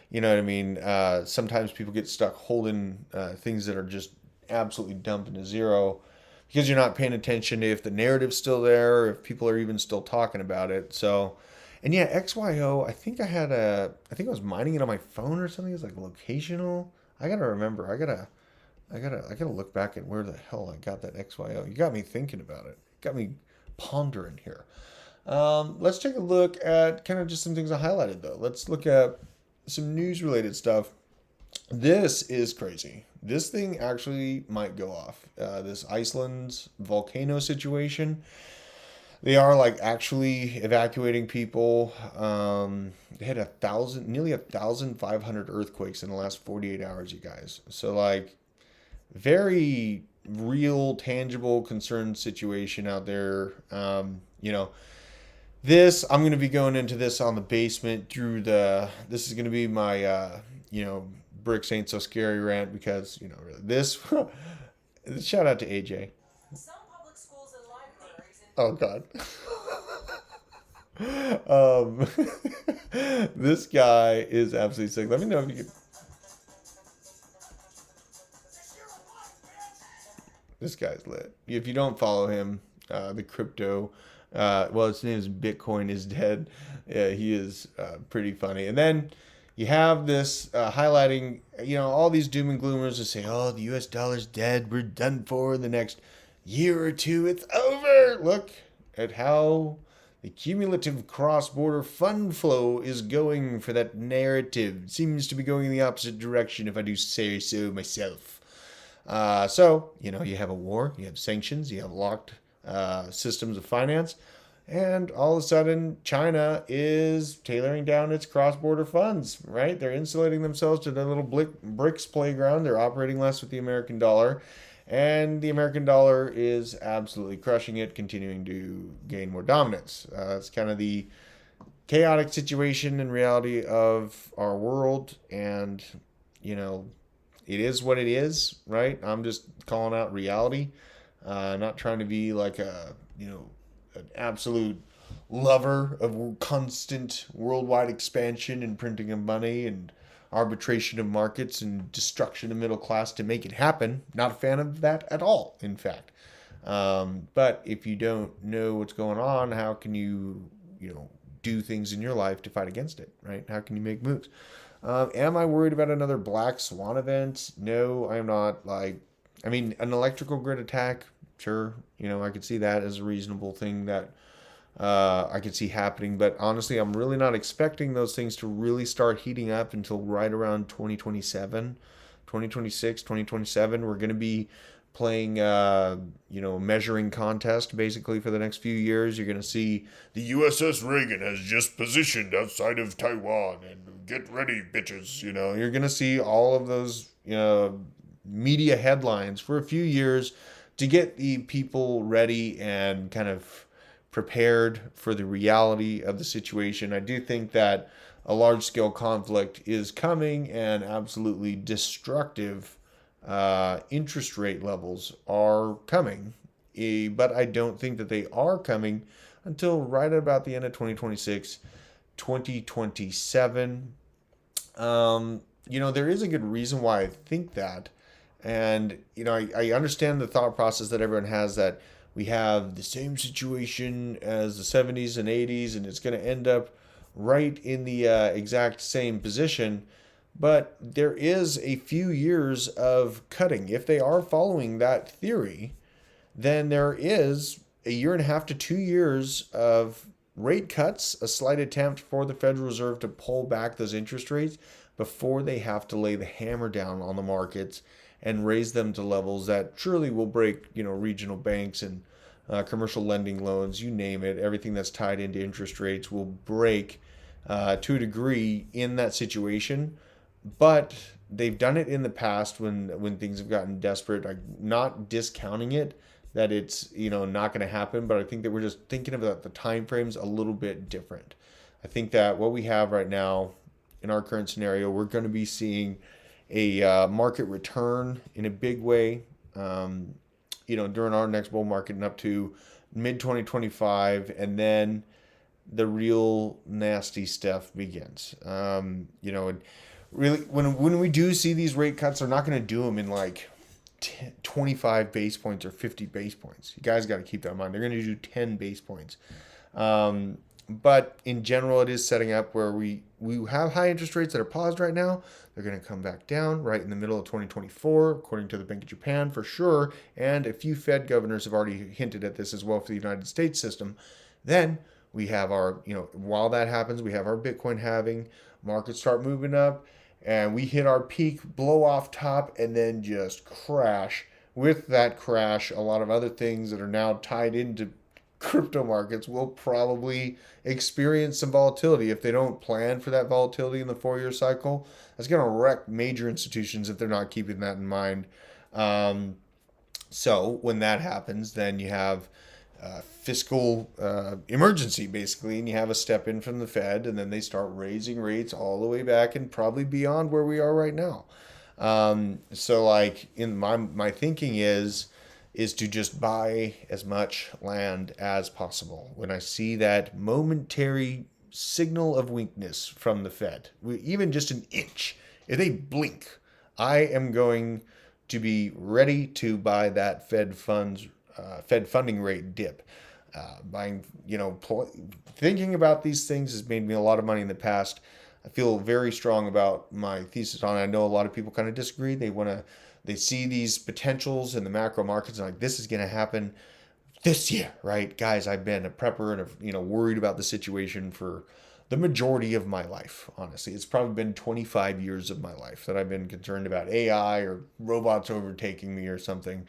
you know what I mean? Sometimes people get stuck holding things that are just absolutely dumped into zero because you're not paying attention to if the narrative's still there, or if people are even still talking about it. So, and yeah, XYO, I think I was mining it on my phone or something. It's like locational. I gotta remember. I gotta look back at where the hell I got that XYO. You got me thinking about it. Got me pondering here. Let's take a look at kind of just some things I highlighted though. Let's look at some news related stuff. This is crazy. This thing actually might go off. This Iceland's volcano situation. They are like actually evacuating people. They had nearly 1,500 earthquakes in the last 48 hours, you guys. So like very real, tangible, concerned situation out there. I'm going to be going into this on the basement this is going to be my, bricks ain't so scary rant because, really this, shout out to AJ. Some public schools and libraries Oh, God. um, this guy is absolutely sick. Let me know if you can. This guy's lit. If you don't follow him, the crypto, well, his name is Bitcoin is dead. Yeah, he is pretty funny. And then you have this highlighting, all these doom and gloomers that say, oh, the US dollar's dead. We're done for the next year or two. It's over. Look at how the cumulative cross-border fund flow is going for that narrative. It seems to be going in the opposite direction, if I do say so myself. So, you have a war, you have sanctions, you have locked systems of finance, and all of a sudden, China is tailoring down its cross-border funds, right? They're insulating themselves to their little BRICS playground. They're operating less with the American dollar, and the American dollar is absolutely crushing it, continuing to gain more dominance. It's kind of the chaotic situation and reality of our world, and, it is what it is, right? I'm just calling out reality, not trying to be like an absolute lover of constant worldwide expansion and printing of money and arbitration of markets and destruction of middle class to make it happen. Not a fan of that at all, in fact. But if you don't know what's going on, how can you, do things in your life to fight against it, right? How can you make moves? Am I worried about another black swan event? No, I'm not. An electrical grid attack, sure. I could see that as a reasonable thing that I could see happening. But honestly, I'm really not expecting those things to really start heating up until right around 2027, 2026, 2027. We're going to be playing, measuring contest basically for the next few years. You're going to see the USS Reagan has just positioned outside of Taiwan and get ready, bitches. You're going to see all of those, media headlines for a few years to get the people ready and kind of prepared for the reality of the situation. I do think that a large scale conflict is coming and absolutely destructive interest rate levels are coming, but I don't think that they are coming until right about the end of 2026, 2027. There is a good reason why I think that. And, I understand the thought process that everyone has that we have the same situation as the 70s and 80s, and it's going to end up right in the exact same position. But there is a few years of cutting. If they are following that theory, then there is a year and a half to 2 years of rate cuts, a slight attempt for the Federal Reserve to pull back those interest rates before they have to lay the hammer down on the markets and raise them to levels that truly will break, regional banks and commercial lending loans, you name it. Everything that's tied into interest rates will break to a degree in that situation. But they've done it in the past when things have gotten desperate. I'm not discounting it that it's not going to happen, but I think that we're just thinking about the time frames a little bit different. I think that what we have right now in our current scenario, we're going to be seeing a market return in a big way, during our next bull market and up to mid 2025, and then the real nasty stuff begins. And really, when we do see these rate cuts, they're not going to do them in 25 base points or 50 base points. You guys got to keep that in mind. They're going to do 10 base points. But in general, it is setting up where we have high interest rates that are paused right now. They're going to come back down right in the middle of 2024, according to the Bank of Japan for sure. And a few Fed governors have already hinted at this as well for the United States system. Then we have our, while that happens, we have our Bitcoin halving, markets start moving up, and we hit our peak, blow off top, and then just crash. With that crash, a lot of other things that are now tied into crypto markets will probably experience some volatility. If they don't plan for that volatility in the 4-year cycle, that's going to wreck major institutions if they're not keeping that in mind. So when that happens, then you have fiscal emergency, basically, and you have a step in from the Fed, and then they start raising rates all the way back and probably beyond where we are right now. So like in my thinking is to just buy as much land as possible. When I see that momentary signal of weakness from the Fed, even just an inch, if they blink, I am going to be ready to buy that Fed funding rate dip. Buying, thinking about these things has made me a lot of money in the past. I feel very strong about my thesis on it. I know a lot of people kind of disagree. They see these potentials in the macro markets and like this is going to happen this year, right? Guys, I've been a prepper and worried about the situation for the majority of my life. Honestly, it's probably been 25 years of my life that I've been concerned about AI or robots overtaking me or something.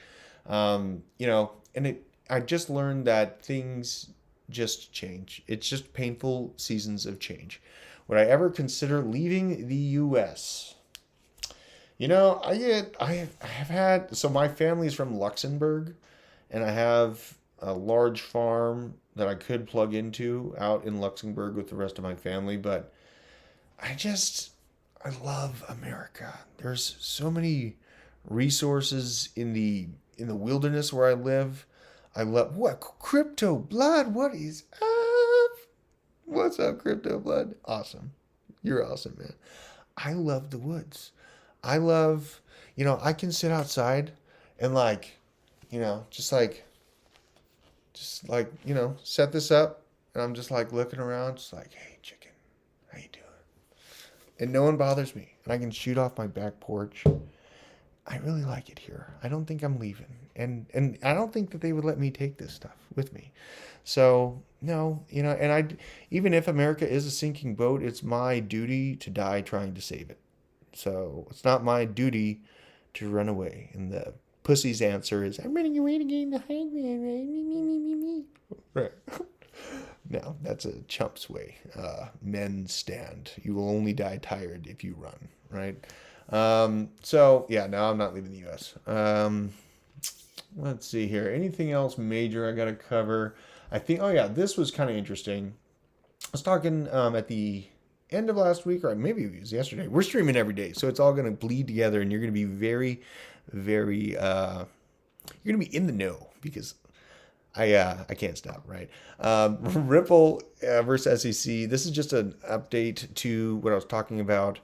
I just learned that things just change. It's just painful seasons of change. Would I ever consider leaving the U.S.? I have had, so my family is from Luxembourg, and I have a large farm that I could plug into out in Luxembourg with the rest of my family, but I love America. There's so many resources in the wilderness where I live. I love what crypto blood. What is up? What's up, crypto blood? Awesome. You're awesome, man. I love the woods. I love, I can sit outside and set this up and I'm just like looking around, just like, hey, chicken, how you doing? And no one bothers me. And I can shoot off my back porch. I really like it here. I don't think I'm leaving. And I don't think that they would let me take this stuff with me. So, no, even if America is a sinking boat, it's my duty to die trying to save it. So it's not my duty to run away. And the pussy's answer is, I'm running away to gain the high ground, right? Me. Right. No, that's a chump's way. Men stand. You will only die tired if you run, right? No, I'm not leaving the U.S. Let's see here. Anything else major I got to cover? I think, this was kind of interesting. I was talking at the end of last week, or maybe it was yesterday. We're streaming every day, so it's all going to bleed together, and you're going to be very, very, you're going to be in the know because I can't stop, right? Ripple versus SEC. This is just an update to what I was talking about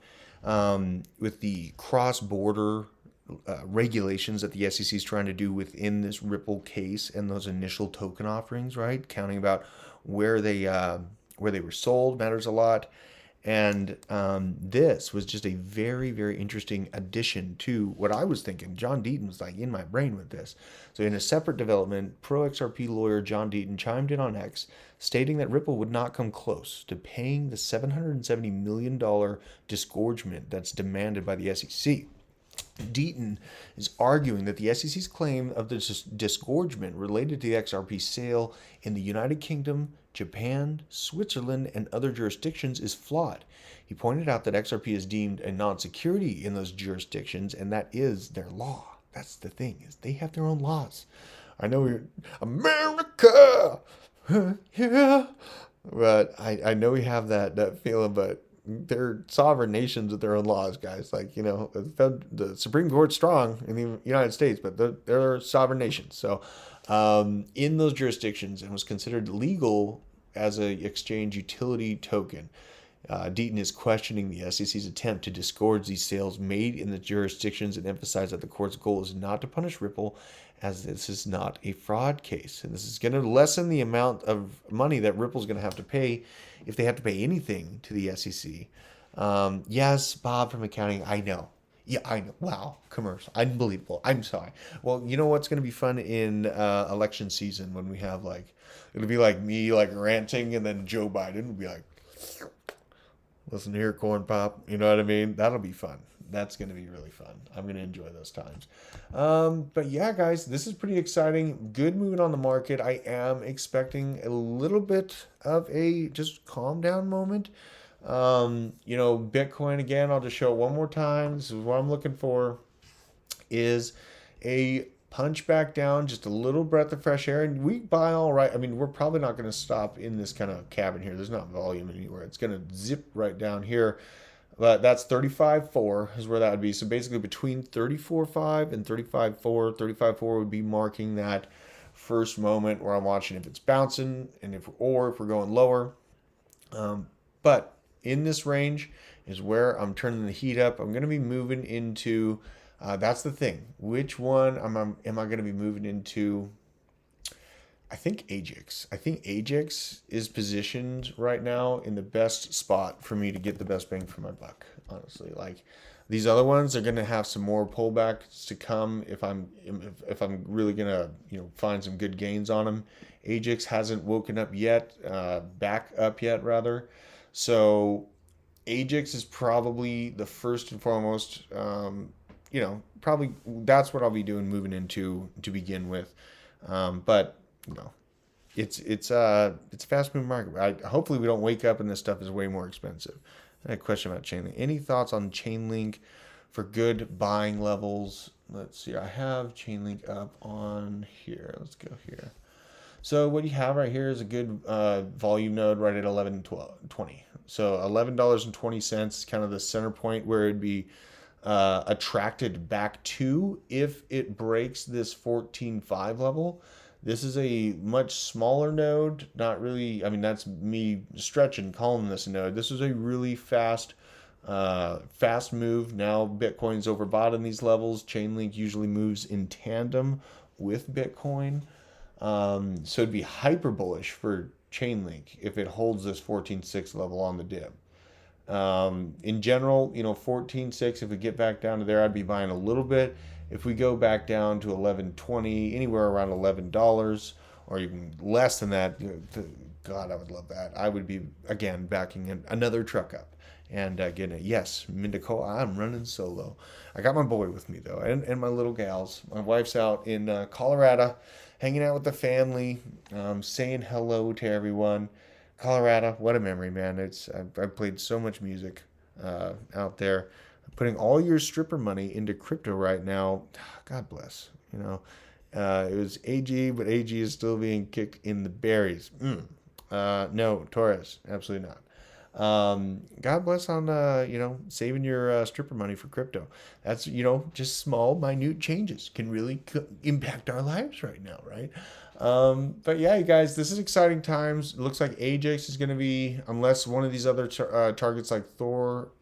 with the cross-border regulations that the SEC is trying to do within this Ripple case and those initial token offerings, right? Counting about where they were sold matters a lot. And this was just a very, very interesting addition to what I was thinking. John Deaton was like in my brain with this. So in a separate development, pro-XRP lawyer John Deaton chimed in on X, stating that Ripple would not come close to paying the $770 million disgorgement that's demanded by the SEC. Deaton is arguing that the SEC's claim of the disgorgement related to the XRP sale in the United Kingdom, Japan, Switzerland, and other jurisdictions is flawed. He pointed out that XRP is deemed a non-security in those jurisdictions, and that is their law. That's the thing, is they have their own laws. I know we're America, yeah, but I know we have that feeling, but they're sovereign nations with their own laws, guys. Like, the Supreme Court's strong in the United States, but they're sovereign nations. So in those jurisdictions, it was considered legal as a exchange utility token. Deaton is questioning the SEC's attempt to disgorge these sales made in the jurisdictions and emphasized that the court's goal is not to punish Ripple, as this is not a fraud case. And this is going to lessen the amount of money that Ripple's going to have to pay if they have to pay anything to the SEC. Yes, Bob from accounting, I know. Yeah, I know. Wow, commercial. Unbelievable. I'm sorry. Well, you know what's going to be fun in election season when we have it'll be like me ranting, and then Joe Biden will be like, listen here, corn pop. You know what I mean? That'll be fun. That's going to be really fun. I'm going to enjoy those times. But yeah, guys, this is pretty exciting. Good movement on the market. I am expecting a little bit of a just calm down moment. Bitcoin, again, I'll just show it one more time. This is what I'm looking for, is a punch back down, just a little breath of fresh air, and we buy all right. I mean, we're probably not going to stop in this kind of cabin here. There's not volume anywhere. It's going to zip right down here. But that's 35.4 is where that would be. So basically between 34.5 and 35.4, 35.4 would be marking that first moment where I'm watching if it's bouncing and if we're going lower. But in this range is where I'm turning the heat up. I'm going to be moving into, that's the thing. Which one am I going to be moving into? I think Ajax. I think Ajax is positioned right now in the best spot for me to get the best bang for my buck. Honestly, like these other ones are going to have some more pullbacks to come if I'm really going to find some good gains on them. Ajax hasn't woken up yet, back up yet rather. So Ajax is probably the first and foremost. Probably that's what I'll be doing moving into to begin with. But it's a fast moving market. Hopefully we don't wake up and this stuff is way more expensive. I had a question about Chainlink. Any thoughts on Chainlink for good buying levels? Let's see. I have Chainlink up on here. Let's go here. So what you have right here is a good volume node right at 11.20. So $11.20 is kind of the center point where it'd be attracted back to if it breaks this 14.5 level. This is a much smaller node. Not really, I mean, that's me stretching, calling this a node. This is a really fast move. Now Bitcoin's overbought in these levels. Chainlink usually moves in tandem with Bitcoin. So it'd be hyper bullish for Chainlink if it holds this 14.6 level on the dip. In general, 14.6, if we get back down to there, I'd be buying a little bit. If we go back down to 11.20, anywhere around $11 or even less than that, God, I would love that. I would be, again, backing another truck up and getting it. Yes, Mindico, I'm running solo. I got my boy with me, though, and my little gals. My wife's out in Colorado, hanging out with the family, saying hello to everyone. Colorado, what a memory, man. I've played so much music out there. Putting all your stripper money into crypto right now, God bless. It was AG, but AG is still being kicked in the berries. No, Torres, absolutely not. God bless on saving your stripper money for crypto. That's just small, minute changes can really impact our lives right now, right? But yeah, you guys, this is exciting times. It looks like Ajax is going to be, unless one of these other targets like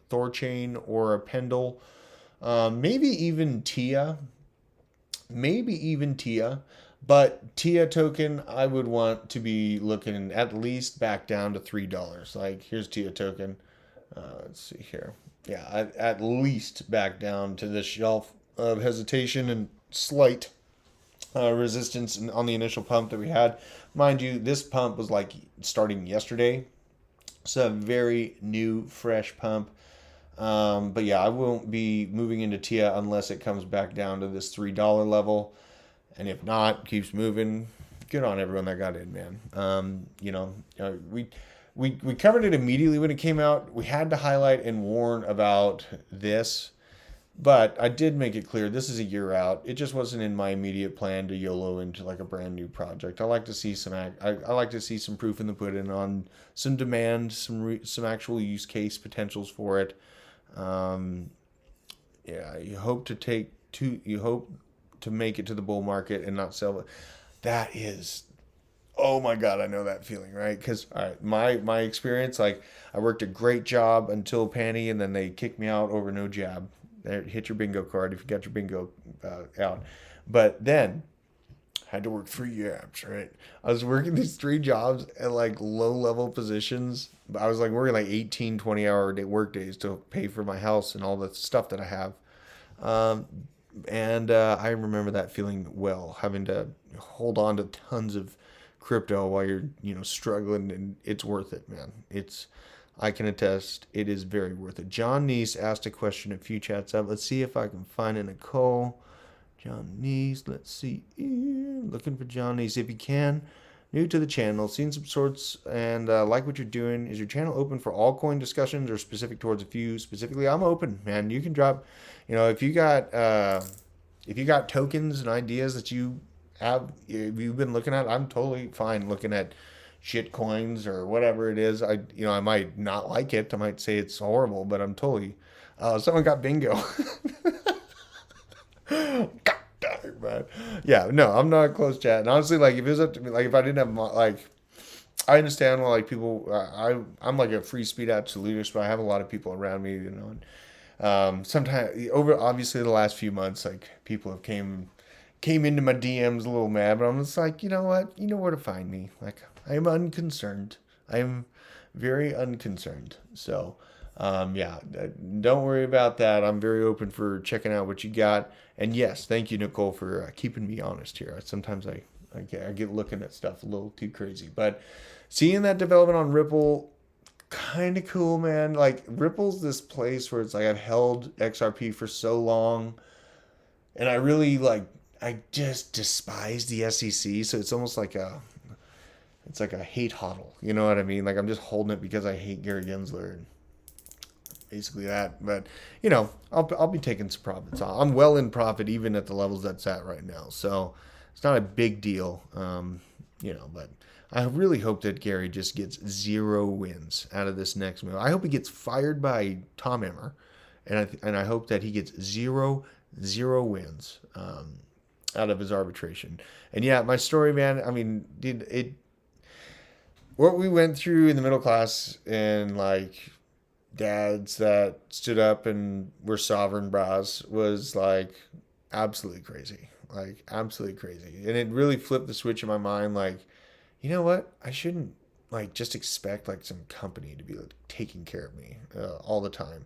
Thorchain or a Pendle, maybe even TIA, but TIA token I would want to be looking at least back down to $3. Like here's TIA token. Let's see here. Yeah, at least back down to this shelf of hesitation and slight resistance on the initial pump that we had. Mind you, this pump was like starting yesterday. It's a very new, fresh pump. But yeah, I won't be moving into TIA unless it comes back down to this $3 level. And if not, keeps moving. Good on everyone that got in, man. We covered it immediately when it came out. We had to highlight and warn about this. But I did make it clear this is a year out. It just wasn't in my immediate plan to YOLO into like a brand new project. I like to see I like to see some proof in the pudding on some demand, some actual use case potentials for it. You hope to make it to the bull market and not sell it. That is, oh my God, I know that feeling, right? Because all right, my experience, like I worked a great job until Panty, and then they kicked me out over no jab. Hit your bingo card if you got your bingo out. But then I had to work 3 jobs, right? I was working these 3 jobs at like low level positions. I was like working like 18, 20-hour work days to pay for my house and all the stuff that I have. And I remember that feeling well, having to hold on to tons of crypto while you're, struggling, and it's worth it, man. I can attest, it is very worth it. John Neese asked a question a few chats up. Let's see if I can find it, Nicole. John Neese, let's see. Looking for John Neese. If you can, new to the channel, seen some sorts, and like what you're doing. Is your channel open for all coin discussions or specific towards a few? Specifically, I'm open, man. You can drop, if you got if you got tokens and ideas that you've been looking at, I'm totally fine looking at shit coins or whatever it is. I might not like it. I might say it's horrible, but I'm totally. Someone got bingo. God damn it, man. Yeah, no, I'm not close chat. And honestly, like if it was up to me, like if I didn't have like, I understand why like people. I'm like a free speed absolutist, but I have a lot of people around me, And, sometimes over obviously the last few months, like people have came into my DMs a little mad, but I'm just like, you know what? You know where to find me. Like I am unconcerned. I am very unconcerned. So, yeah, don't worry about that. I'm very open for checking out what you got. And yes, thank you, Nicole, for keeping me honest here. Sometimes I get looking at stuff a little too crazy, but seeing that development on Ripple, kind of cool, man. Like Ripple's this place where it's like I've held XRP for so long, and I really like I just despise the SEC. So it's like a hate hodl. You know what I mean? Like I'm just holding it because I hate Gary Gensler and basically that. But I'll be taking some profits. I'm well in profit even at the levels that's at right now. So it's not a big deal. But I really hope that Gary just gets 0 wins out of this next move. I hope he gets fired by Tom Emmer, and I hope that he gets zero wins out of his arbitration. And yeah, my story, man. I mean, what we went through in the middle class and like dads that stood up and were sovereign bras was like absolutely crazy, like absolutely crazy, and it really flipped the switch in my mind, like. You know what? I shouldn't like just expect like some company to be like taking care of me all the time.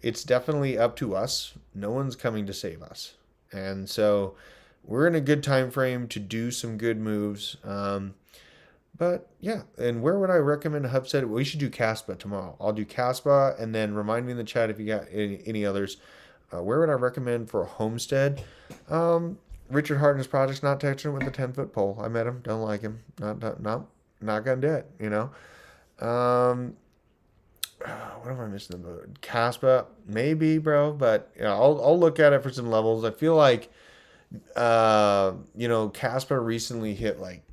It's definitely up to us. No one's coming to save us, and so we're in a good time frame to do some good moves. But yeah, and where would I recommend a hub set? We should do Caspa tomorrow. I'll do Caspa, and then remind me in the chat if you got any others. Where would I recommend for a homestead? Richard Harton's project's not touching it with a 10-foot pole. I met him. Don't like him. Not gonna do it. What am I missing? The Caspa, maybe, bro. But I'll look at it for some levels. I feel like, Caspa recently hit like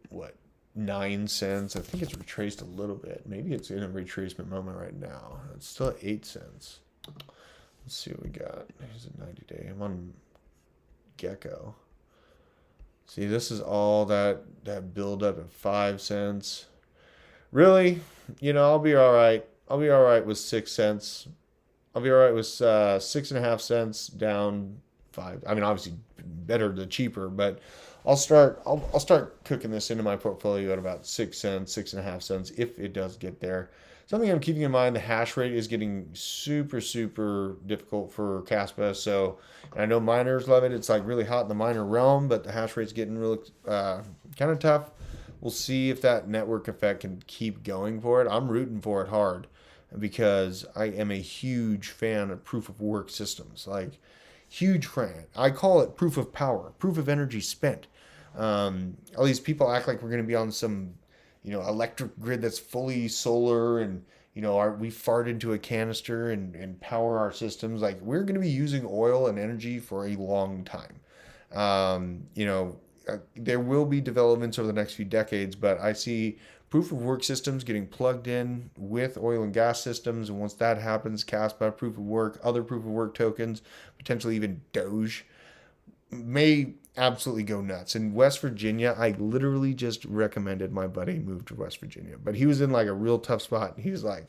what 9 cents. I think it's retraced a little bit. Maybe it's in a retracement moment right now. It's still at 8 cents. Let's see what we got. Here's a 90-day. I'm on Gecko. See, this is all that build up at 5 cents. Really, I'll be all right. I'll be all right with 6 cents. I'll be all right with 6.5 cents down 5. I mean, obviously better the cheaper, but I'll start cooking this into my portfolio at about 6 cents, 6.5 cents if it does get there. Something I'm keeping in mind, the hash rate is getting super, super difficult for Caspa. So I know miners love it. It's like really hot in the miner realm, but the hash rate's getting really kind of tough. We'll see if that network effect can keep going for it. I'm rooting for it hard because I am a huge fan of proof of work systems. Like, huge fan. I call it proof of power, proof of energy spent. All these people act like we're going to be on some electric grid that's fully solar and, we fart into a canister and power our systems. Like we're going to be using oil and energy for a long time. There will be developments over the next few decades, but I see proof of work systems getting plugged in with oil and gas systems. And once that happens, Caspa, proof of work, other proof of work tokens, potentially even Doge may absolutely go nuts. In West Virginia, I literally just recommended my buddy move to West Virginia, but he was in like a real tough spot. He was like,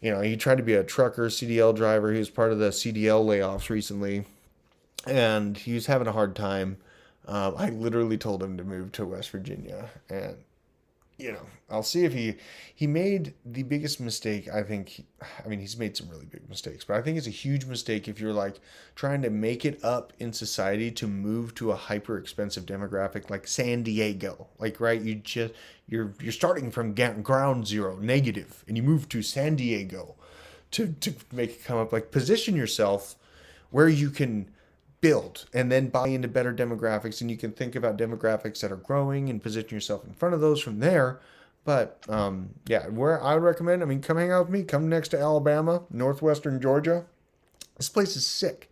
he tried to be a trucker, CDL driver. He was part of the CDL layoffs recently, and he was having a hard time. I literally told him to move to West Virginia, and I'll see if he made the biggest mistake. He's made some really big mistakes, but I think it's a huge mistake if you're like trying to make it up in society to move to a hyper expensive demographic like San Diego. Like, right, you're starting from ground zero, negative, and you move to San Diego to make it come up. Like, position yourself where you can build and then buy into better demographics, and you can think about demographics that are growing and position yourself in front of those from there. But where I recommend, come hang out with me, come next to Alabama, northwestern Georgia. This place is sick.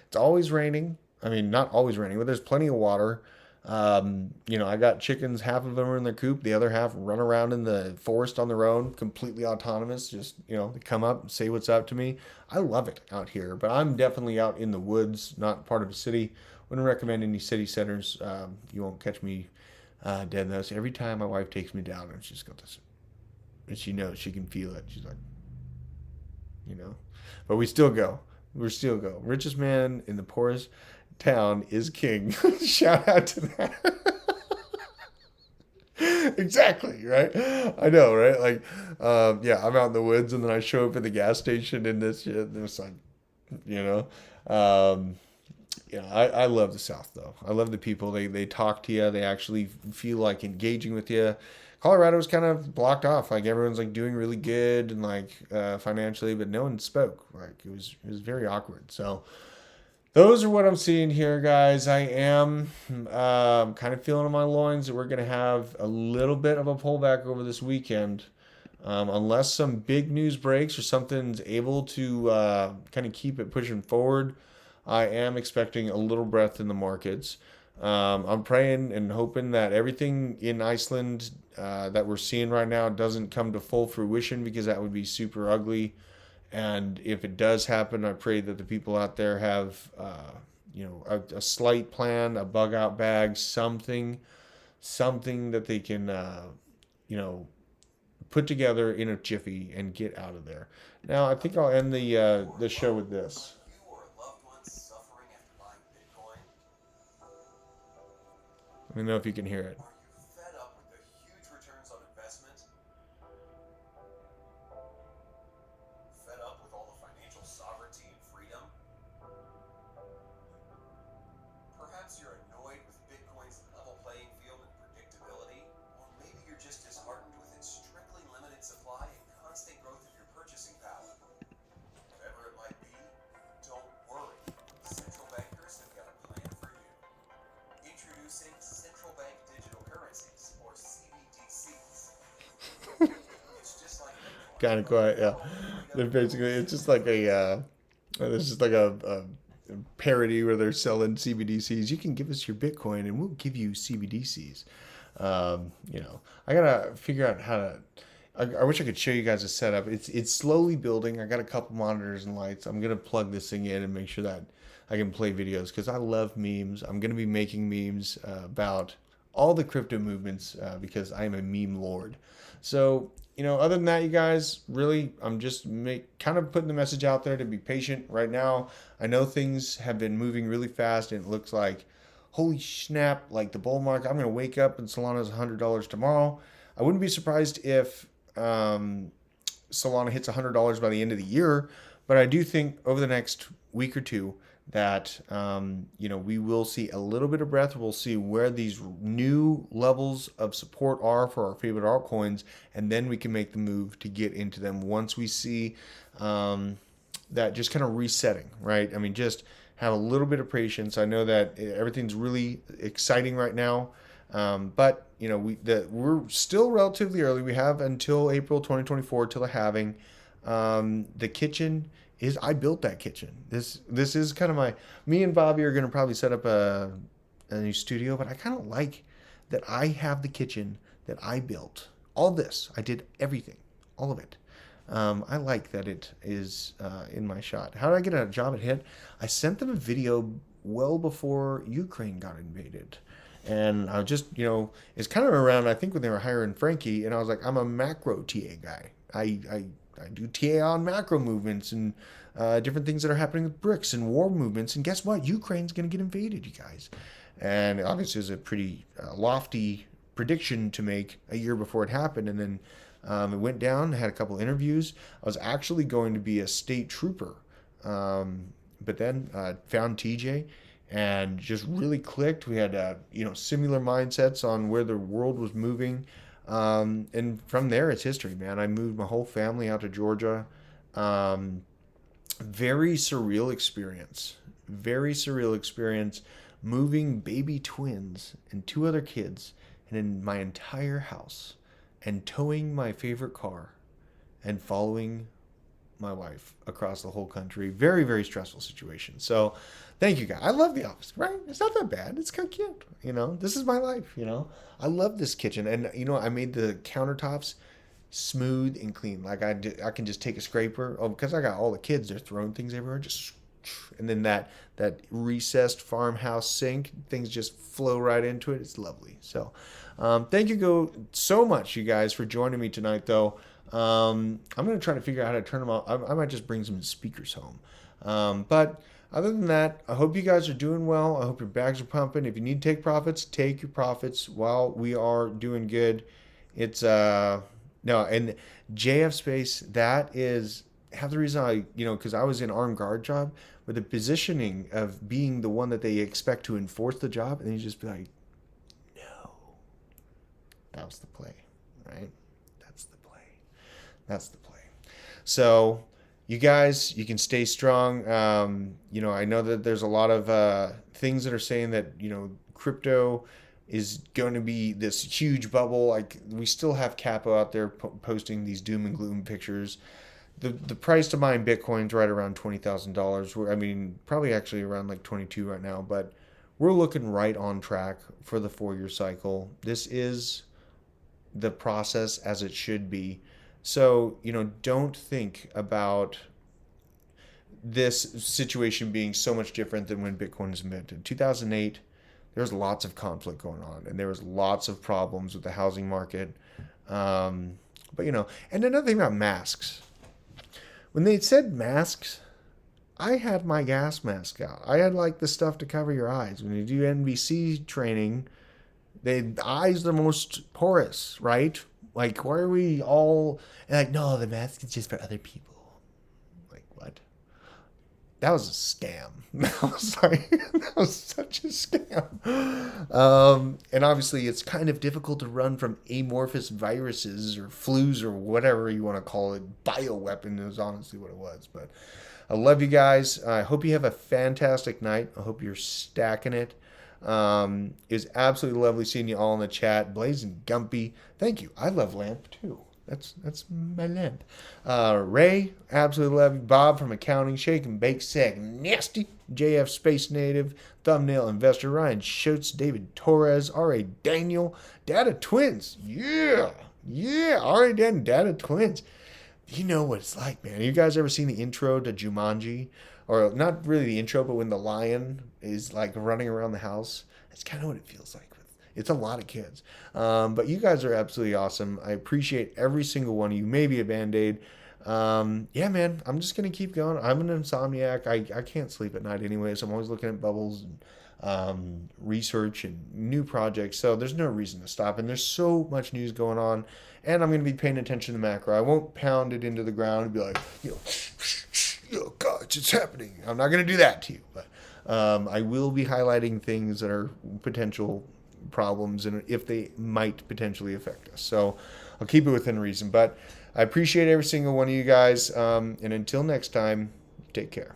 It's always raining. I mean, not always raining, but there's plenty of water. I got chickens, half of them are in their coop, the other half run around in the forest on their own, completely autonomous. Just, they come up and say what's up to me. I love it out here, but I'm definitely out in the woods, not part of a city. Wouldn't recommend any city centers. You won't catch me dead though. So every time my wife takes me down, and she's got this, and she knows, she can feel it. She's like, but we still go. We still go. Richest man in the poorest town is king. Shout out to that. Exactly, right? I know, right? Like, I'm out in the woods and then I show up at the gas station and this shit. And it's like, you know, um, I love the South though. I love the people. They talk to you. They actually feel like engaging with you. Colorado's kind of blocked off. Like everyone's like doing really good and like financially, but no one spoke. Like it was very awkward. So those are what I'm seeing here, guys. I am kind of feeling in my loins that we're going to have a little bit of a pullback over this weekend. Unless some big news breaks or something's able to kind of keep it pushing forward, I am expecting a little breath in the markets. I'm praying and hoping that everything in Iceland that we're seeing right now doesn't come to full fruition because that would be super ugly. And if it does happen, I pray that the people out there have, a slight plan, a bug out bag, something that they can, put together in a jiffy and get out of there. Now, I think I'll end the show with this. You or loved ones suffering after buying Bitcoin? Let me know if you can hear it. Are you fed up with the huge returns on investment? Fed up with all the financial sovereignty and freedom? Perhaps you're annoyed with Bitcoin's level playing field and predictability, or maybe you're just disheartened with its strictly limited supply and constant growth of your purchasing power. Whatever it might be, don't worry. Central bankers have got a plan for you. Introducing central bank digital currencies, or CBDCs. It's just like Bitcoin. Kind of quiet, yeah. They're basically, it's just like there's just like a parody where they're selling CBDCs. You can give us your Bitcoin and we'll give you CBDCs. I gotta figure out how to. I wish I could show you guys a setup. It's slowly building. I got a couple monitors and lights. I'm gonna plug this thing in and make sure that I can play videos because I love memes. I'm gonna be making memes about all the crypto movements because I am a meme lord. So other than that, you guys, really, I'm just kind of putting the message out there to be patient right now. I know things have been moving really fast and it looks like, holy snap, like the bull market. I'm going to wake up and Solana's $100 tomorrow. I wouldn't be surprised if Solana hits $100 by the end of the year, but I do think over the next week or two that we will see a little bit of breath. We'll see where these new levels of support are for our favorite altcoins, and then we can make the move to get into them once we see that just kind of resetting, right? I mean, just have a little bit of patience. I know that everything's really exciting right now, but we're still relatively early. We have until April 2024 till the halving. The kitchen I built that kitchen. This is kind of me and Bobby are going to probably set up a new studio, but I kind of like that I have the kitchen that I built. All this, I did everything, all of it. I like that it is in my shot. How did I get a job at HIT? I sent them a video well before Ukraine got invaded. And I just, it's kind of around, I think, when they were hiring Frankie, and I was like, I'm a macro TA guy. I do TA on macro movements and different things that are happening with BRICS and war movements. And guess what? Ukraine's going to get invaded, you guys. And obviously, it was a pretty lofty prediction to make a year before it happened. And then it went down, had a couple interviews. I was actually going to be a state trooper. But then found TJ and just really clicked. We had, similar mindsets on where the world was moving. And from there, it's history, man. I moved my whole family out to Georgia. Very surreal experience. Very surreal experience. Moving baby twins and two other kids and in my entire house and towing my favorite car and following my wife across the whole country. Very, very stressful situation. So thank you guys. I love the office, right? It's not that bad. It's kind of cute. This is my life, I love this kitchen. And, I made the countertops smooth and clean. Like I can just take a scraper. Oh, because I got all the kids. They're throwing things everywhere. And then that recessed farmhouse sink, things just flow right into it. It's lovely. So thank you so much, you guys, for joining me tonight, though. I'm going to try to figure out how to turn them off. I might just bring some speakers home. But other than that, I hope you guys are doing well. I hope your bags are pumping. If you need to take profits, take your profits while we are doing good. It's no, and JF Space, that is half the reason because I was in armed guard job, with the positioning of being the one that they expect to enforce the job, and then you just be like, no. That was the play, right? That's the play. So you guys, you can stay strong. I know that there's a lot of things that are saying that, crypto is going to be this huge bubble. Like, we still have Capo out there posting these doom and gloom pictures. The price to mine Bitcoin's right around $20,000. I mean, probably actually around like 22 right now, but we're looking right on track for the 4-year cycle. This is the process as it should be. So, don't think about this situation being so much different than when Bitcoin was invented. 2008, there was lots of conflict going on, and there was lots of problems with the housing market. And another thing about masks. When they said masks, I had my gas mask out. I had like the stuff to cover your eyes. When you do NBC training, the eyes are the most porous, right? Like, why are we all like, no, the mask is just for other people? Like, what? That was a scam. That was such a scam. And obviously, it's kind of difficult to run from amorphous viruses or flus or whatever you want to call it. Bioweapon is honestly what it was. But I love you guys. I hope you have a fantastic night. I hope you're stacking it. It was absolutely lovely seeing you all in the chat. Blazing Gumpy, thank you. I love Lamp too. That's my lamp. Ray, absolutely love you. Bob from accounting, Shake and Bake Seg, Nasty, JF Space Native, Thumbnail Investor, Ryan Schutz, David Torres, R.A. Daniel, Data Twins, yeah, R.A. Daniel, Data Twins. You know what it's like, man. You guys ever seen the intro to Jumanji? Or not really the intro, but when the lion is like running around the house? That's kind of what it feels like. It's a lot of kids. But you guys are absolutely awesome. I appreciate every single one of you. Maybe a Band-Aid. Yeah, man, I'm just going to keep going. I'm an insomniac. I can't sleep at night anyways. I'm always looking at bubbles and research and new projects. So there's no reason to stop. And there's so much news going on. And I'm going to be paying attention to the macro. I won't pound it into the ground and be like, oh, God, it's happening. I'm not going to do that to you. But I will be highlighting things that are potential problems and if they might potentially affect us. So I'll keep it within reason. But I appreciate every single one of you guys. And until next time, take care.